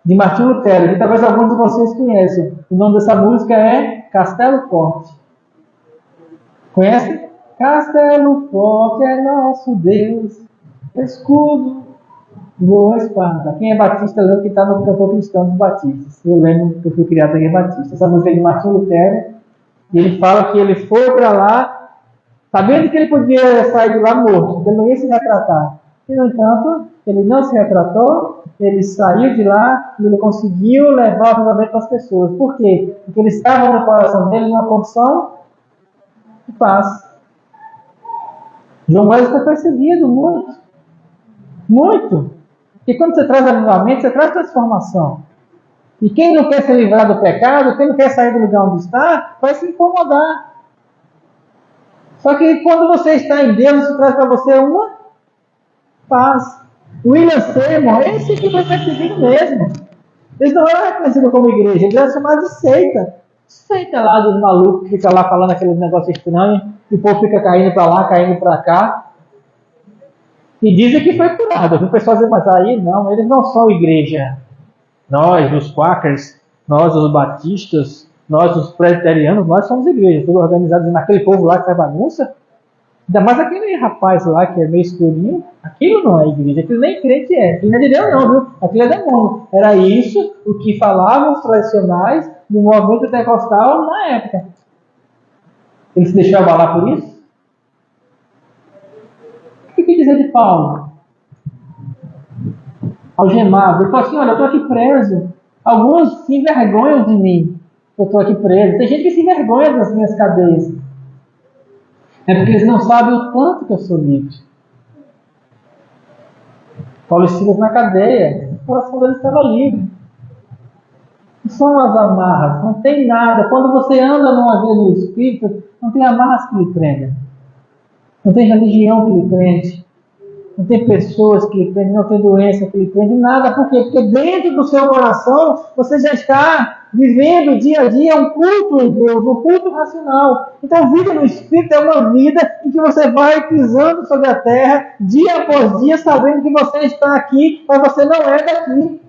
de Martinho Lutero, que talvez alguns de vocês conheçam. O nome dessa música é Castelo Forte. Conhece? Castelo forte é nosso Deus, escudo, boa espada. Quem é batista lembra que está no cantor cristão dos batistas. Eu lembro que eu fui criado aqui em Batista. Essa música é de Martinho Lutero. E ele fala que ele foi para lá, sabendo que ele podia sair de lá morto, porque ele não ia se retratar. E, no entanto, ele não se retratou, ele saiu de lá e ele conseguiu levar o avivamento para as pessoas. Por quê? Porque ele estava no coração dele numa condição de paz. João Wesley foi perseguido muito. Muito. Porque quando você traz avivamento, você traz transformação. E quem não quer se livrar do pecado, quem não quer sair do lugar onde está, vai se incomodar. Só que quando você está em Deus, isso traz para você uma paz. William Seymour, esse que foi perseguido mesmo. Eles não eram reconhecidos como igreja, eles eram chamados de seita. Seita lá dos malucos que ficam lá falando aquele negócio estranho. E o povo fica caindo para lá, caindo para cá. E dizem que foi curado. O pessoal diz, mas aí não, eles não são igreja. Nós, os Quakers, nós, os batistas, nós, os presbiterianos, nós somos igreja. Todos organizados naquele povo lá que faz bagunça. Ainda mais aquele rapaz lá que é meio escurinho. Aquilo não é igreja. Aquilo nem crente é. Aquilo não é de Deus não, viu? Aquilo é demônio. Era isso o que falavam os tradicionais do movimento pentecostal na época. Ele se deixou abalar por isso? O que dizer de Paulo? Algemado. Ele falou assim, olha, eu estou aqui preso. Alguns se envergonham de mim. Eu estou aqui preso. Tem gente que se envergonha das minhas cadeias. É porque eles não sabem o tanto que eu sou livre. Paulo e Silas na cadeia. O coração deles estava livre. Não são as amarras, não tem nada. Quando você anda numa vida do Espírito, não tem amarras que lhe prendem. Não tem religião que lhe prende. Não tem pessoas que lhe prendem, não tem doença que lhe prende, nada. Por quê? Porque dentro do seu coração, você já está vivendo dia a dia um culto em Deus, um culto racional. Então, vida no Espírito é uma vida em que você vai pisando sobre a terra, dia após dia, sabendo que você está aqui, mas você não é daqui.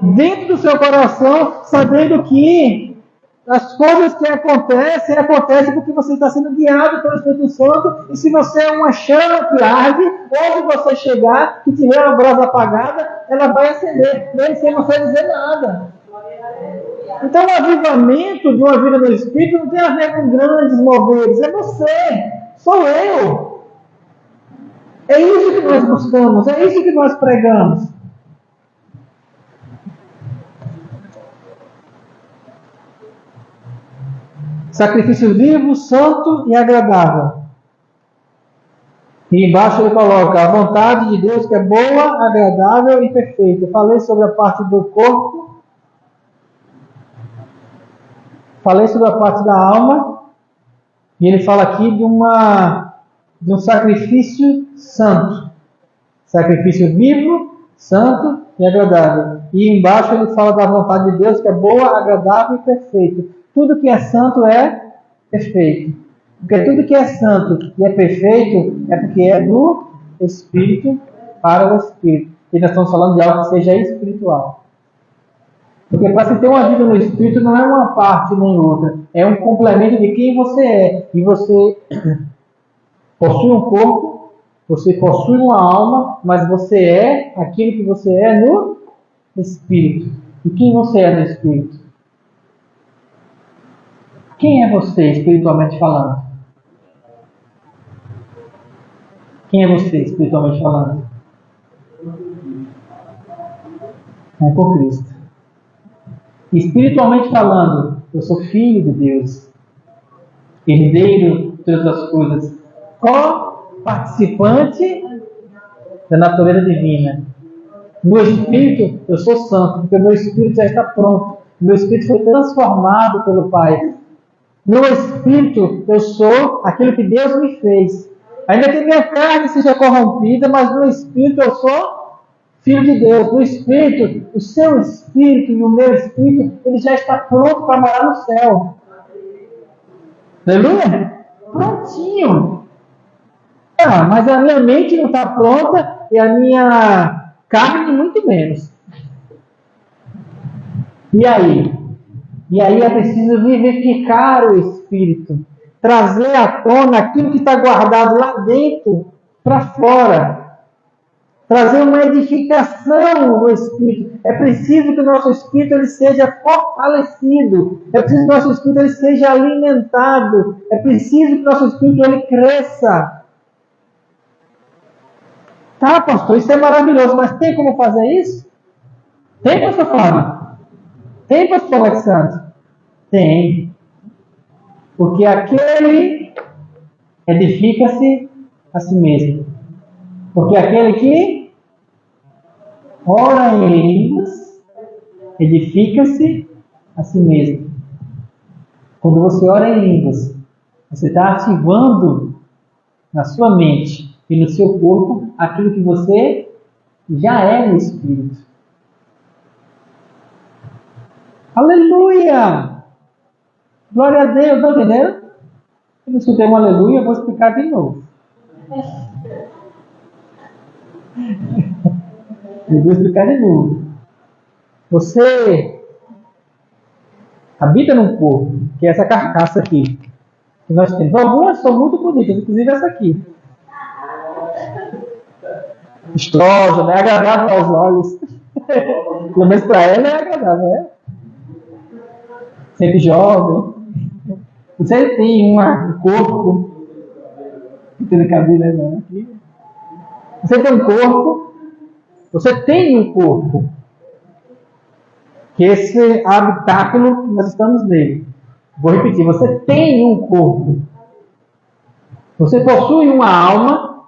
Dentro do seu coração, sabendo que as coisas que acontecem porque você está sendo guiado pelo Espírito Santo, e se você é uma chama que arde, onde você chegar, que tiver uma brasa apagada, ela vai acender, mesmo sem você dizer nada. Então o avivamento de uma vida no Espírito não tem a ver com grandes moveres, é você, sou eu. É isso que nós buscamos, é isso que nós pregamos. Sacrifício vivo, santo e agradável. E embaixo ele coloca a vontade de Deus que é boa, agradável e perfeita. Eu falei sobre a parte do corpo. Falei sobre a parte da alma. E ele fala aqui de um sacrifício santo. Sacrifício vivo, santo e agradável. E embaixo ele fala da vontade de Deus que é boa, agradável e perfeita. Tudo que é santo é perfeito. Porque tudo que é santo e é perfeito é porque é do Espírito para o Espírito. E nós estamos falando de algo que seja espiritual. Porque para se ter uma vida no Espírito não é uma parte nem outra. É um complemento de quem você é. E você possui um corpo, você possui uma alma, mas você é aquilo que você é no Espírito. E quem você é no Espírito? Quem é você, espiritualmente falando? Quem é você, espiritualmente falando? É por Cristo. Espiritualmente falando, eu sou filho de Deus, herdeiro de todas as coisas, co-participante da natureza divina. No Espírito, eu sou santo, porque o meu Espírito já está pronto. O meu Espírito foi transformado pelo Pai. No Espírito, eu sou aquilo que Deus me fez. Ainda que minha carne seja corrompida, mas no Espírito eu sou filho de Deus. No Espírito, o seu Espírito e o meu Espírito, ele já está pronto para morar no céu. Aleluia? Prontinho. Ah, mas a minha mente não está pronta e a minha carne muito menos. E aí? E aí é preciso vivificar o Espírito. Trazer à tona aquilo que está guardado lá dentro para fora. Trazer uma edificação no Espírito. É preciso que o nosso Espírito ele seja fortalecido. É preciso que o nosso Espírito ele seja alimentado. É preciso que o nosso Espírito ele cresça. Tá, pastor, isso é maravilhoso, mas tem como fazer isso? Tem, pastor Fábio? Tem, pastor Alexandre? Tem. Porque aquele edifica-se a si mesmo. Porque aquele que ora em línguas edifica-se a si mesmo. Quando você ora em línguas, você está ativando na sua mente e no seu corpo aquilo que você já é no Espírito. Aleluia! Glória a Deus, está entendendo? Eu não escutei um aleluia, eu vou explicar de novo. Eu vou explicar de novo. Você habita num corpo, que é essa carcaça aqui, que nós temos. Algumas são muito bonitas, inclusive essa aqui. Estrosa, né? Agradável aos olhos. Pelo menos para ela é agradável, né? Sempre jovem. Você tem um corpo. Não tem cabelo, não. Você tem um corpo. Você tem um corpo. Que esse habitáculo que nós estamos nele. Vou repetir. Você tem um corpo. Você possui uma alma,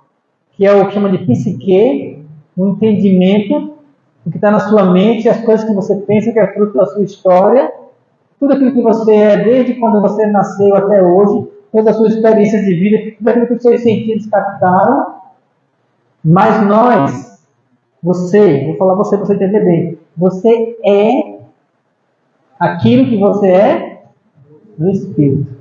que é o que chama de psique, um entendimento do que está na sua mente, as coisas que você pensa que é fruto da sua história, tudo aquilo que você é desde quando você nasceu até hoje, todas as suas experiências de vida, tudo aquilo que os seus sentidos captaram. Mas nós, você, vou falar você para você entender bem, você é aquilo que você é no Espírito.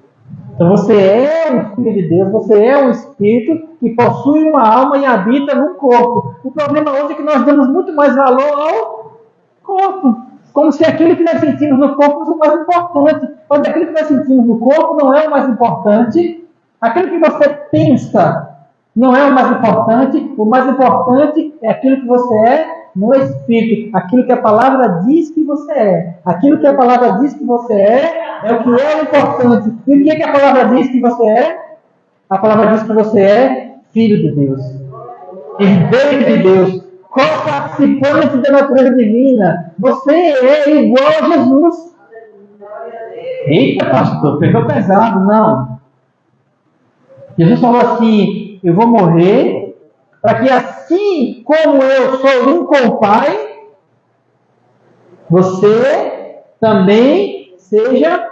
Então você é um filho de Deus, você é um Espírito que possui uma alma e habita no corpo. O problema hoje é que nós damos muito mais valor ao corpo. Como se aquilo que nós sentimos no corpo fosse o mais importante. Mas aquilo que nós sentimos no corpo não é o mais importante. Aquilo que você pensa não é o mais importante. O mais importante é aquilo que você é no Espírito. Aquilo que a palavra diz que você é. Aquilo que a palavra diz que você é o que é o importante. E o que é que a palavra diz que você é? A palavra diz que você é filho de Deus. Herdeiro de Deus. Co-participante da natureza divina. Você é igual a Jesus. Eita, pastor, pegou pesado. Não. Jesus falou assim: eu vou morrer para que assim como eu sou um com o Pai, você também seja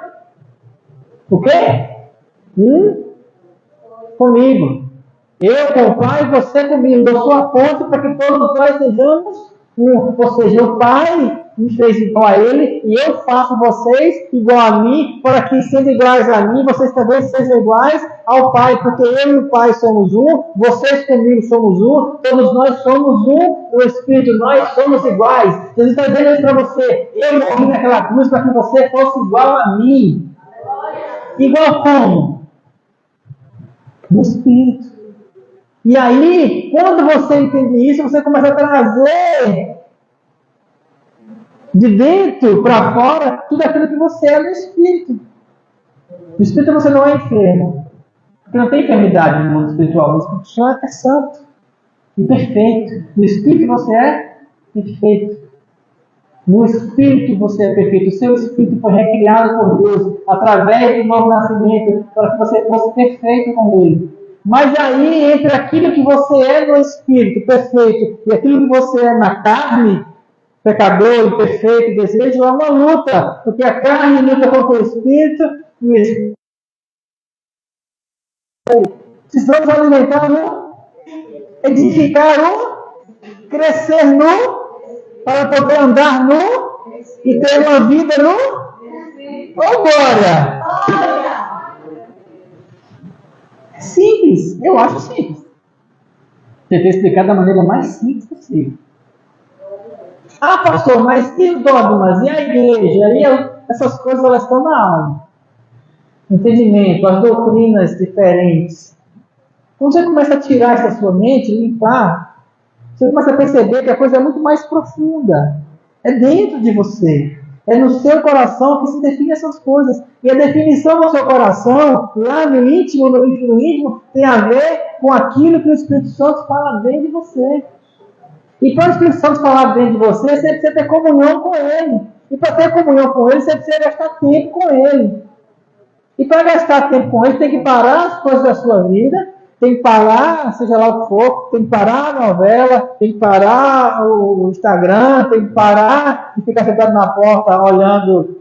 o quê? Um comigo. Eu com o Pai, você comigo. Eu sou a ponte para que todos nós sejamos um. Ou seja, o Pai me fez igual a Ele, e eu faço vocês igual a mim, para que sendo iguais a mim, vocês também sejam iguais ao Pai, porque eu e o Pai somos um, vocês comigo somos um, todos nós somos um no Espírito, nós somos iguais. Jesus está dizendo isso para você, eu morri naquela cruz para que você fosse igual a mim. Igual como? No Espírito. E aí, quando você entende isso, você começa a trazer de dentro para fora tudo aquilo que você é no Espírito. No Espírito você não é enfermo. Porque não tem enfermidade no mundo espiritual. O Espírito Santo é santo e perfeito. No Espírito você é perfeito. No Espírito você é perfeito. O seu Espírito foi recriado por Deus através do novo nascimento para que você fosse perfeito com Ele. Mas aí, entre aquilo que você é no Espírito, perfeito, e aquilo que você é na carne, pecador, imperfeito, desejo, é uma luta. Porque a carne luta contra o Espírito e o Espírito. Precisamos alimentar um, edificar um, crescer no, para poder andar no e ter uma vida no. Agora! Simples, eu acho simples. Tentei explicar da maneira mais simples possível. Ah, pastor, mas e os dogmas? E a igreja? E essas coisas elas estão na alma. Entendimento, as doutrinas diferentes. Quando você começa a tirar isso da sua mente, limpar, você começa a perceber que a coisa é muito mais profunda. É dentro de você. É no seu coração que se define essas coisas. E a definição do seu coração, lá no íntimo, tem a ver com aquilo que o Espírito Santo fala dentro de você. E para o Espírito Santo falar dentro de você precisa ter comunhão com Ele. E para ter comunhão com Ele, você precisa gastar tempo com Ele. E para gastar tempo com Ele, tem que parar as coisas da sua vida, tem que parar, seja lá o que for, tem que parar a novela, tem que parar o Instagram, tem que parar de ficar sentado na porta olhando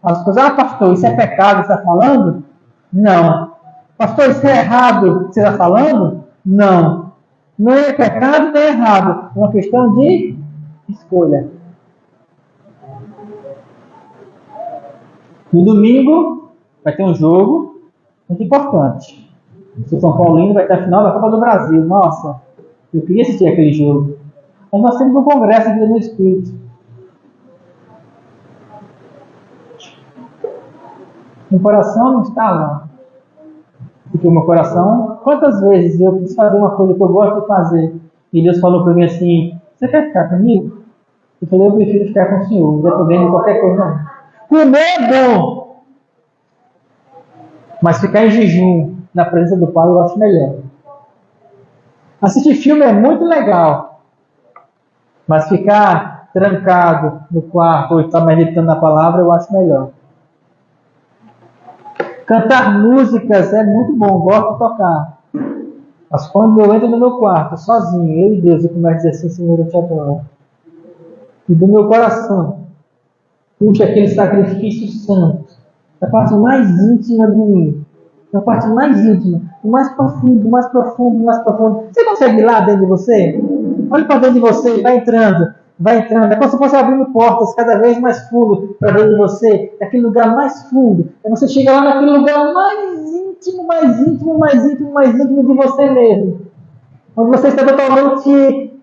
as coisas. Ah, pastor, isso é pecado que você está falando? Não. Pastor, isso é errado que você está falando? Não. Não é pecado nem errado. É uma questão de escolha. No domingo vai ter um jogo muito importante. O São Paulino vai ter a final da Copa do Brasil. Nossa, eu queria assistir aquele jogo. Mas nós temos um congresso aqui no Espírito. Meu coração não está lá. Porque o meu coração, quantas vezes eu quis fazer uma coisa que eu gosto de fazer e Deus falou para mim assim: você quer ficar comigo? Eu falei: eu prefiro ficar com o Senhor, dependendo de qualquer coisa. Comer é bom, mas ficar em jejum na presença do Pai eu acho melhor. Assistir filme é muito legal, mas ficar trancado no quarto ou estar meditando na palavra eu acho melhor. Cantar músicas é muito bom, gosto de tocar. Mas quando eu entro no meu quarto, sozinho, eu e Deus, eu começo a dizer assim: Senhor, eu te adoro. E do meu coração, puxa aquele sacrifício santo, da parte mais íntima de mim, da parte mais íntima, o mais profundo, o mais profundo, o mais profundo. Você consegue ir lá dentro de você? Olha para dentro de você, vai entrando. Vai entrando, é como se fosse abrindo portas cada vez mais fundo para dentro de você, naquele lugar mais fundo. Aí você chega lá naquele lugar mais íntimo, mais íntimo, mais íntimo, mais íntimo de você mesmo. Onde você está totalmente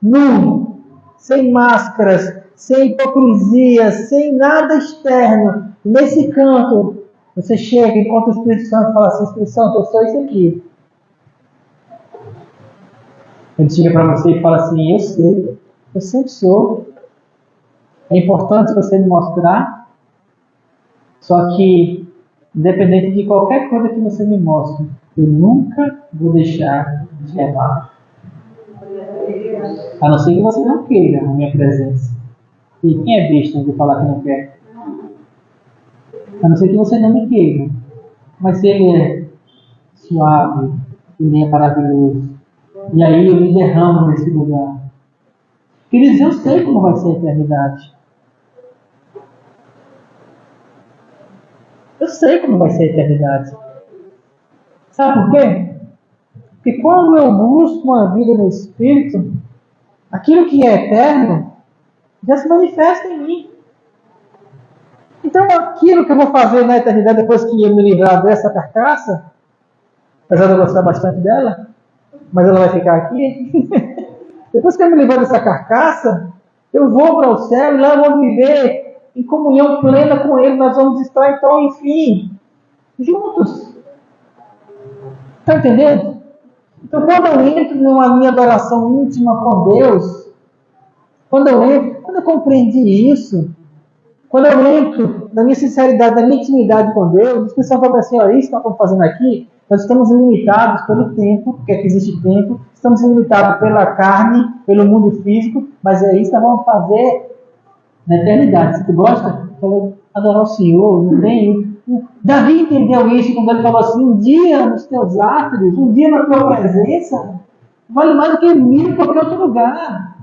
nu, sem máscaras, sem hipocrisia, sem nada externo. Nesse canto, você chega, encontra o Espírito Santo e fala assim: Espírito Santo, eu sou isso aqui. Ele chega para você e fala assim: eu sei. Eu sempre sou. É importante você me mostrar. Só que, independente de qualquer coisa que você me mostre, eu nunca vou deixar de amar. A não ser que você não queira a minha presença. E quem é besta de falar que não quer? A não ser que você não me queira. Mas se ele é suave, ele é maravilhoso. E aí eu me derramo nesse lugar. Queridos, eu sei como vai ser a eternidade. Eu sei como vai ser a eternidade. Sabe por quê? Porque quando eu busco uma vida no Espírito, aquilo que é eterno já se manifesta em mim. Então, aquilo que eu vou fazer na eternidade, depois que eu me livrar dessa carcaça, apesar de eu gostar bastante dela, mas ela vai ficar aqui. Depois que eu me livrar dessa carcaça, eu vou para o céu e lá eu vou viver em comunhão plena com Ele. Nós vamos estar, então, enfim, juntos. Está entendendo? Então, quando eu entro numa minha adoração íntima com Deus, quando eu compreendi isso, quando eu entro na minha sinceridade, na minha intimidade com Deus, a discussão fala assim, olha, isso que nós estamos fazendo aqui, nós estamos limitados pelo tempo, porque aqui existe tempo, estamos limitados pela carne, pelo mundo físico, mas é isso que nós vamos fazer na eternidade. Se tu gosta, falou, adorar o Senhor, não tem. Davi entendeu isso quando ele falou assim, um dia nos teus átrios, um dia na tua presença, vale mais do que 1000 em qualquer outro lugar.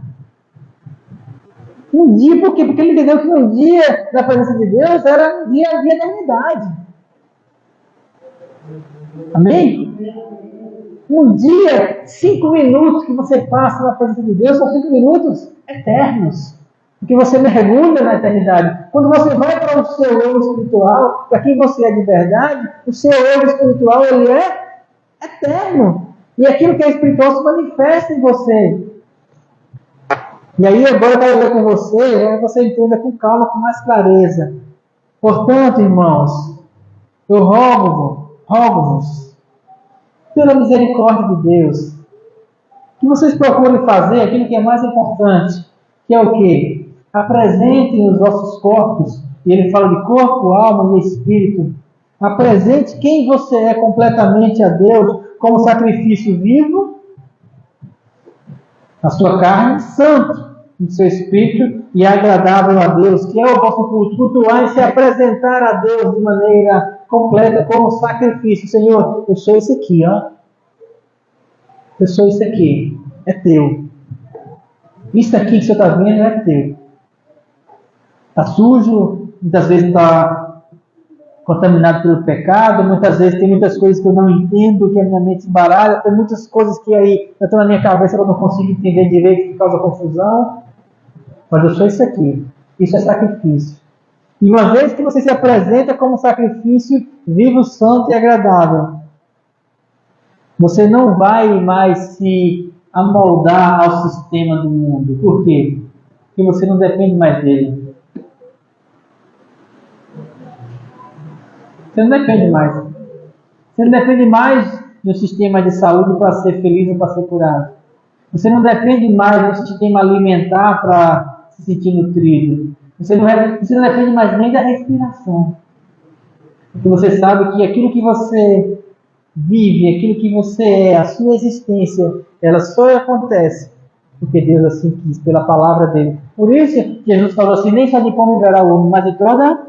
Um dia, por quê? Porque ele entendeu que um dia na presença de Deus era um dia da eternidade. Amém? Um dia, 5 minutos que você passa na presença de Deus, são 5 minutos eternos. Porque você mergulha na eternidade. Quando você vai para o seu eu espiritual, para quem você é de verdade, o seu eu espiritual, ele é eterno. E aquilo que é espiritual se manifesta em você. E aí agora eu quero ler com você, você entenda com calma, com mais clareza. Portanto, irmãos, eu rogo-vos, pela misericórdia de Deus, que vocês procurem fazer aquilo que é mais importante, que é o quê? Apresentem os vossos corpos, e ele fala de corpo, alma e espírito. Apresente quem você é completamente a Deus, como sacrifício vivo, a sua carne, santo, no seu espírito, e agradável a Deus, que é o vosso culto. Cultuar e se apresentar a Deus de maneira completa, como sacrifício. Senhor, eu sou esse aqui, ó. Eu sou isso aqui, é teu. Isso aqui que você está vendo é teu. Está sujo, muitas vezes está contaminado pelo pecado, muitas vezes tem muitas coisas que eu não entendo, que a minha mente embaralha, tem muitas coisas que aí estão na minha cabeça que eu não consigo entender direito, que causa confusão. Mas eu sou isso aqui. Isso é sacrifício. E uma vez que você se apresenta como sacrifício vivo, santo e agradável, você não vai mais se amoldar ao sistema do mundo. Por quê? Porque você não depende mais dele. Você não depende mais. Você não depende mais do sistema de saúde para ser feliz ou para ser curado. Você não depende mais do sistema alimentar para se sentir nutrido. Você não depende mais nem da respiração. Porque você sabe que aquilo que você vive, aquilo que você é, a sua existência, ela só acontece porque Deus assim quis, pela palavra dele. Por isso, Jesus falou assim, nem só de pão viverá o homem, mas de toda...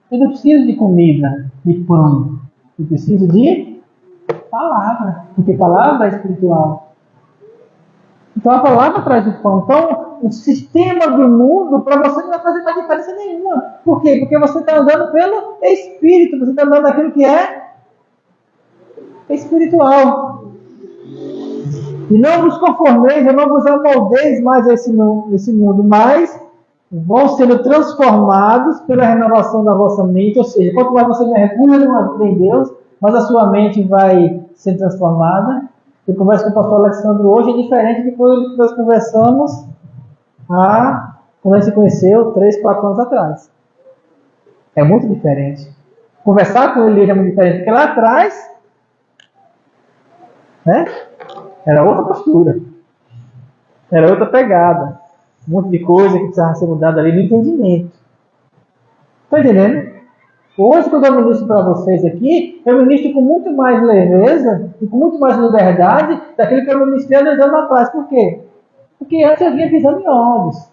Eu não preciso de comida, de pão. Eu preciso de palavra, porque palavra é espiritual. Então a palavra traz o pão. Então o sistema do mundo para você não vai fazer mais diferença nenhuma. Por quê? Porque você está andando pelo Espírito, você está andando naquilo que é espiritual. E não vos conformeis, não vos amoldeis mais a esse mundo, mas vão sendo transformados pela renovação da vossa mente. Ou seja, quanto mais você mergulha em Deus, mais a sua mente vai ser transformada. Eu converso com o pastor Alexandre hoje, é diferente de quando nós conversamos quando a gente se conheceu 3, 4 anos atrás. É muito diferente. Conversar com ele é muito diferente, porque lá atrás, né, era outra postura, era outra pegada. Um monte de coisa que precisava ser mudada ali no entendimento. Está entendendo? Hoje, quando eu ministro para vocês aqui, eu ministro com muito mais leveza e com muito mais liberdade daquilo que eu ministrei há 2 anos atrás. Por quê? Porque antes eu vinha pisando em ovos.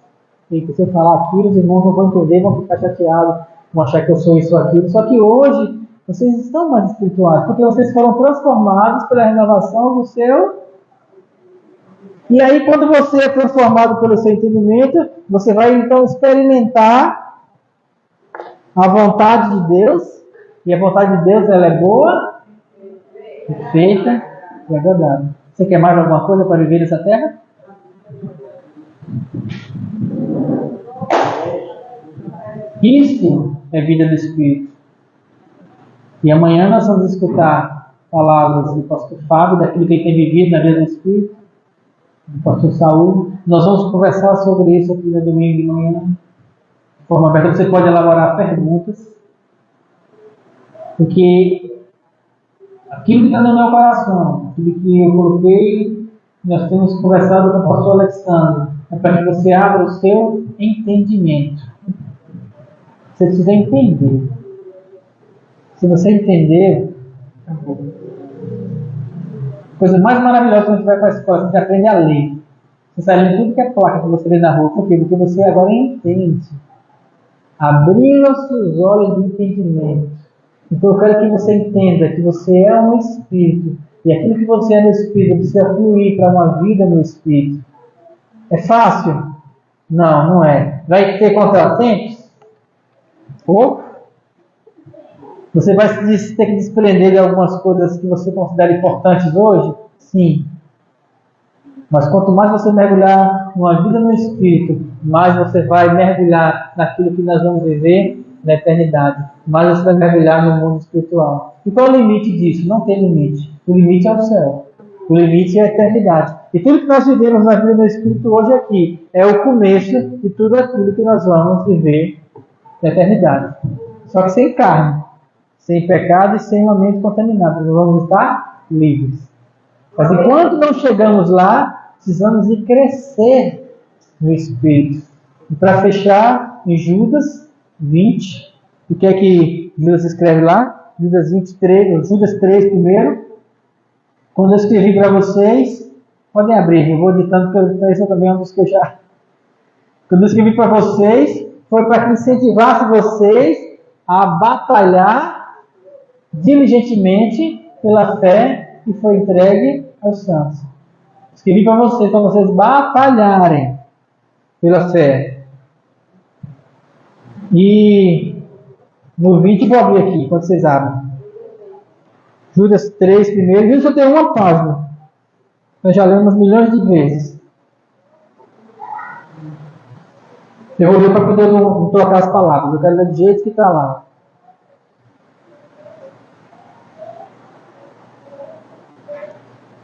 E se eu falar aquilo, os irmãos não vão entender, vão ficar chateados, vão achar que eu sou isso ou aquilo. Só que hoje, vocês estão mais espirituais, porque vocês foram transformados pela renovação do seu... E aí, quando você é transformado pelo seu entendimento, você vai então experimentar a vontade de Deus. E a vontade de Deus, ela é boa, perfeita e agradável. Você quer mais alguma coisa para viver nessa terra? Isso é vida do Espírito. E amanhã nós vamos escutar palavras do pastor Fábio, daquilo que ele tem vivido na vida do Espírito, do pastor Saúl. Nós vamos conversar sobre isso aqui no domingo de manhã. De forma aberta, você pode elaborar perguntas. Porque aquilo que está no meu coração, aquilo que eu coloquei, nós temos conversado com o pastor Alexandre, é para que você abra o seu entendimento. Você precisa entender. Se você entender, acabou. A coisa mais maravilhosa que a gente vai para a escola, você aprende a ler. Você sai lendo tudo que é placa que você vê na rua. Por quê? Porque você agora entende. Abrir os seus olhos de entendimento. Então eu quero que você entenda que você é um Espírito. E aquilo que você é no Espírito precisa fluir para uma vida no Espírito. É fácil? Não, não é. Vai ter contratempos? Ou você vai ter que desprender de algumas coisas que você considera importantes hoje? Sim. Mas quanto mais você mergulhar numa vida no Espírito, mais você vai mergulhar naquilo que nós vamos viver na eternidade. Mais você vai mergulhar no mundo espiritual. E qual é o limite disso? Não tem limite. O limite é o céu. O limite é a eternidade. E tudo que nós vivemos na vida no Espírito hoje aqui é o começo de tudo aquilo que nós vamos viver na eternidade. Só que sem carne, sem pecado e sem uma mente contaminada. Nós vamos estar livres. Mas enquanto não chegamos lá, precisamos de crescer no Espírito. E para fechar, em Judas 20, o que é que Judas escreve lá? Judas 23, Judas 3 primeiro. Quando eu escrevi para vocês, podem abrir, eu vou ditando, porque esse também é um dos que eu já... Quando eu escrevi para vocês, foi para que incentivasse vocês a batalhar diligentemente pela fé que foi entregue aos santos. Escrevi para vocês batalharem pela fé. E no 20, vou abrir aqui, quando vocês abrem. Judas 3 primeiro. Judas só tem uma página. Nós já lemos milhões de vezes. Eu vou ler para poder não trocar as palavras. Eu quero ler do jeito que está lá.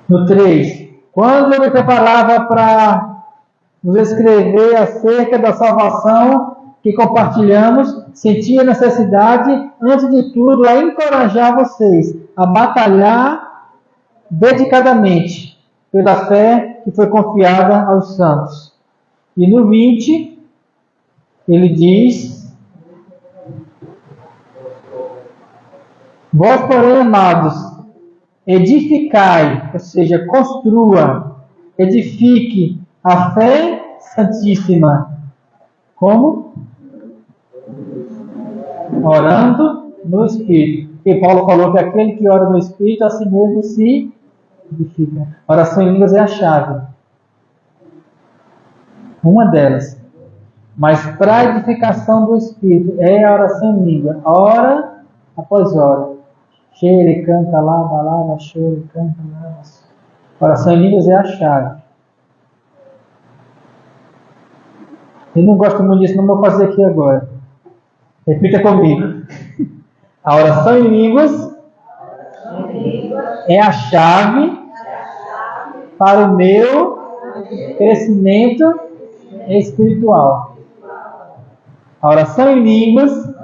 No 3. Quando eu me preparava para nos escrever acerca da salvação que compartilhamos, sentia necessidade, antes de tudo, a encorajar vocês a batalhar dedicadamente pela fé que foi confiada aos santos. E no 20, ele diz: vós, porém, amados, edificai, ou seja, construa, edifique a fé santíssima. Como? Orando no Espírito. Porque Paulo falou que aquele que ora no Espírito, a si mesmo se edifica. Oração em línguas é a chave. Uma delas. Mas para a edificação do Espírito é a oração em língua. Hora após hora. Cheire, canta lá, balava, cheire, canta lá. Oração em línguas é a chave. Eu não gosto muito disso, não vou fazer aqui agora. Repita comigo. A oração em línguas é a chave para o meu crescimento espiritual. A oração em línguas,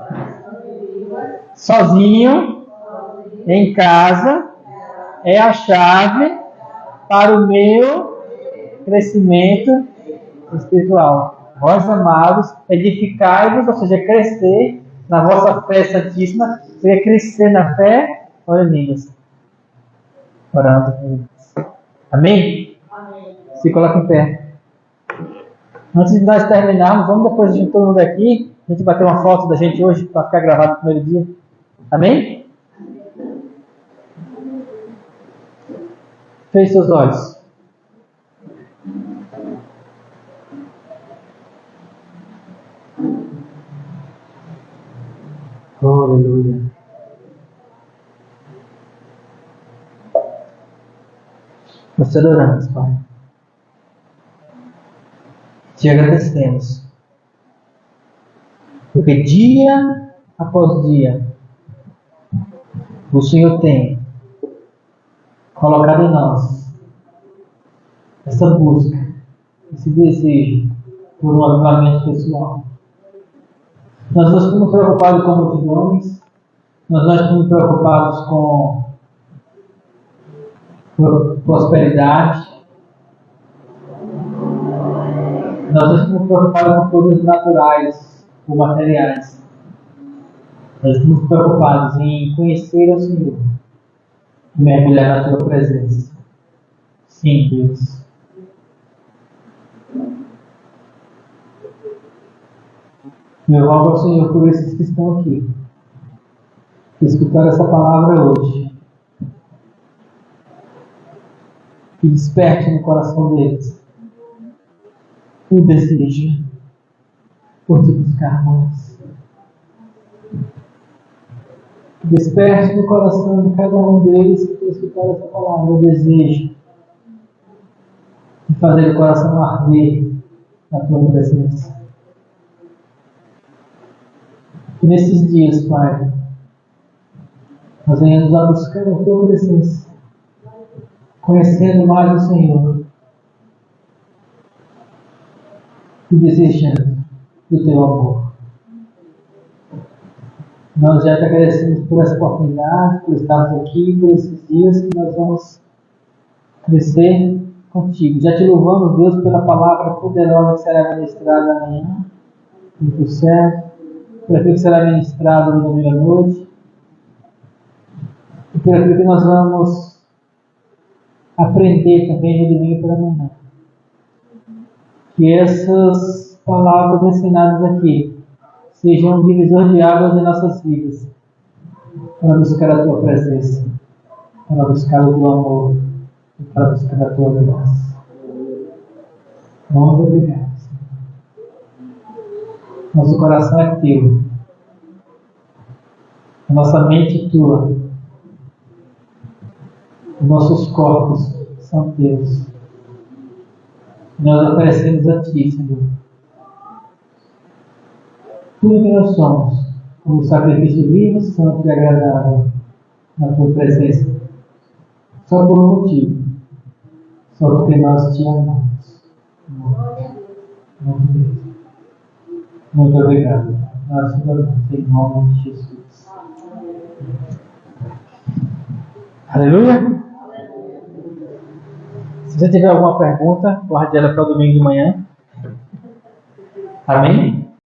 sozinho, em casa, é a chave para o meu crescimento espiritual. Vós, amados, edificai-vos, ou seja, crescer na vossa fé santíssima. Você quer crescer na fé? Ora em línguas. Orando em línguas. Amém? Amém. Se coloca em pé. Antes de nós terminarmos, vamos depois de todo mundo aqui, a gente bater uma foto da gente hoje para ficar gravado no primeiro dia. Amém? Feche seus olhos. Aleluia. Nós te adoramos, Pai. Te agradecemos. Porque dia após dia, o Senhor tem colocado em nós essa busca, esse desejo por um avivamento pessoal. Nós não estamos preocupados com multidões, nós não estamos preocupados com prosperidade, nós não estamos preocupados com coisas naturais ou materiais. Nós estamos preocupados em conhecer o Senhor e mergulhar na Tua presença. Sim, Deus. Eu rogo ao Senhor por esses que estão aqui, que escutaram essa palavra hoje, que desperte no coração deles o desejo por te buscar mais. Que desperte no coração de cada um deles que escutaram essa palavra o desejo de fazer o coração arder na tua presença. Que nesses dias, Pai, nós venhamos a buscar a tua presença, conhecendo mais o Senhor e desejando do teu amor. Nós já te agradecemos por essa oportunidade, por estarmos aqui, por esses dias que nós vamos crescer contigo. Já te louvamos, Deus, pela palavra poderosa que será ministrada amanhã, no céu, por aquilo que será ministrado no domingo à noite, e por aquilo que nós vamos aprender também no domingo pela manhã. Que essas palavras ensinadas aqui sejam um divisor de águas em nossas vidas, para buscar a tua presença, para buscar o teu amor e para buscar a tua graça. Muito obrigado, Senhor. Nosso coração é teu, a nossa mente é tua, os nossos corpos são teus. Nós oferecemos a ti, Senhor, tudo que nós somos, como sacrifício vivo, santo e agradável na tua presença, só por um motivo, só porque nós te amamos. Muito obrigado. Nós oramos em nome de Jesus. Aleluia. Se você tiver alguma pergunta, guarde ela para o domingo de manhã. Amém?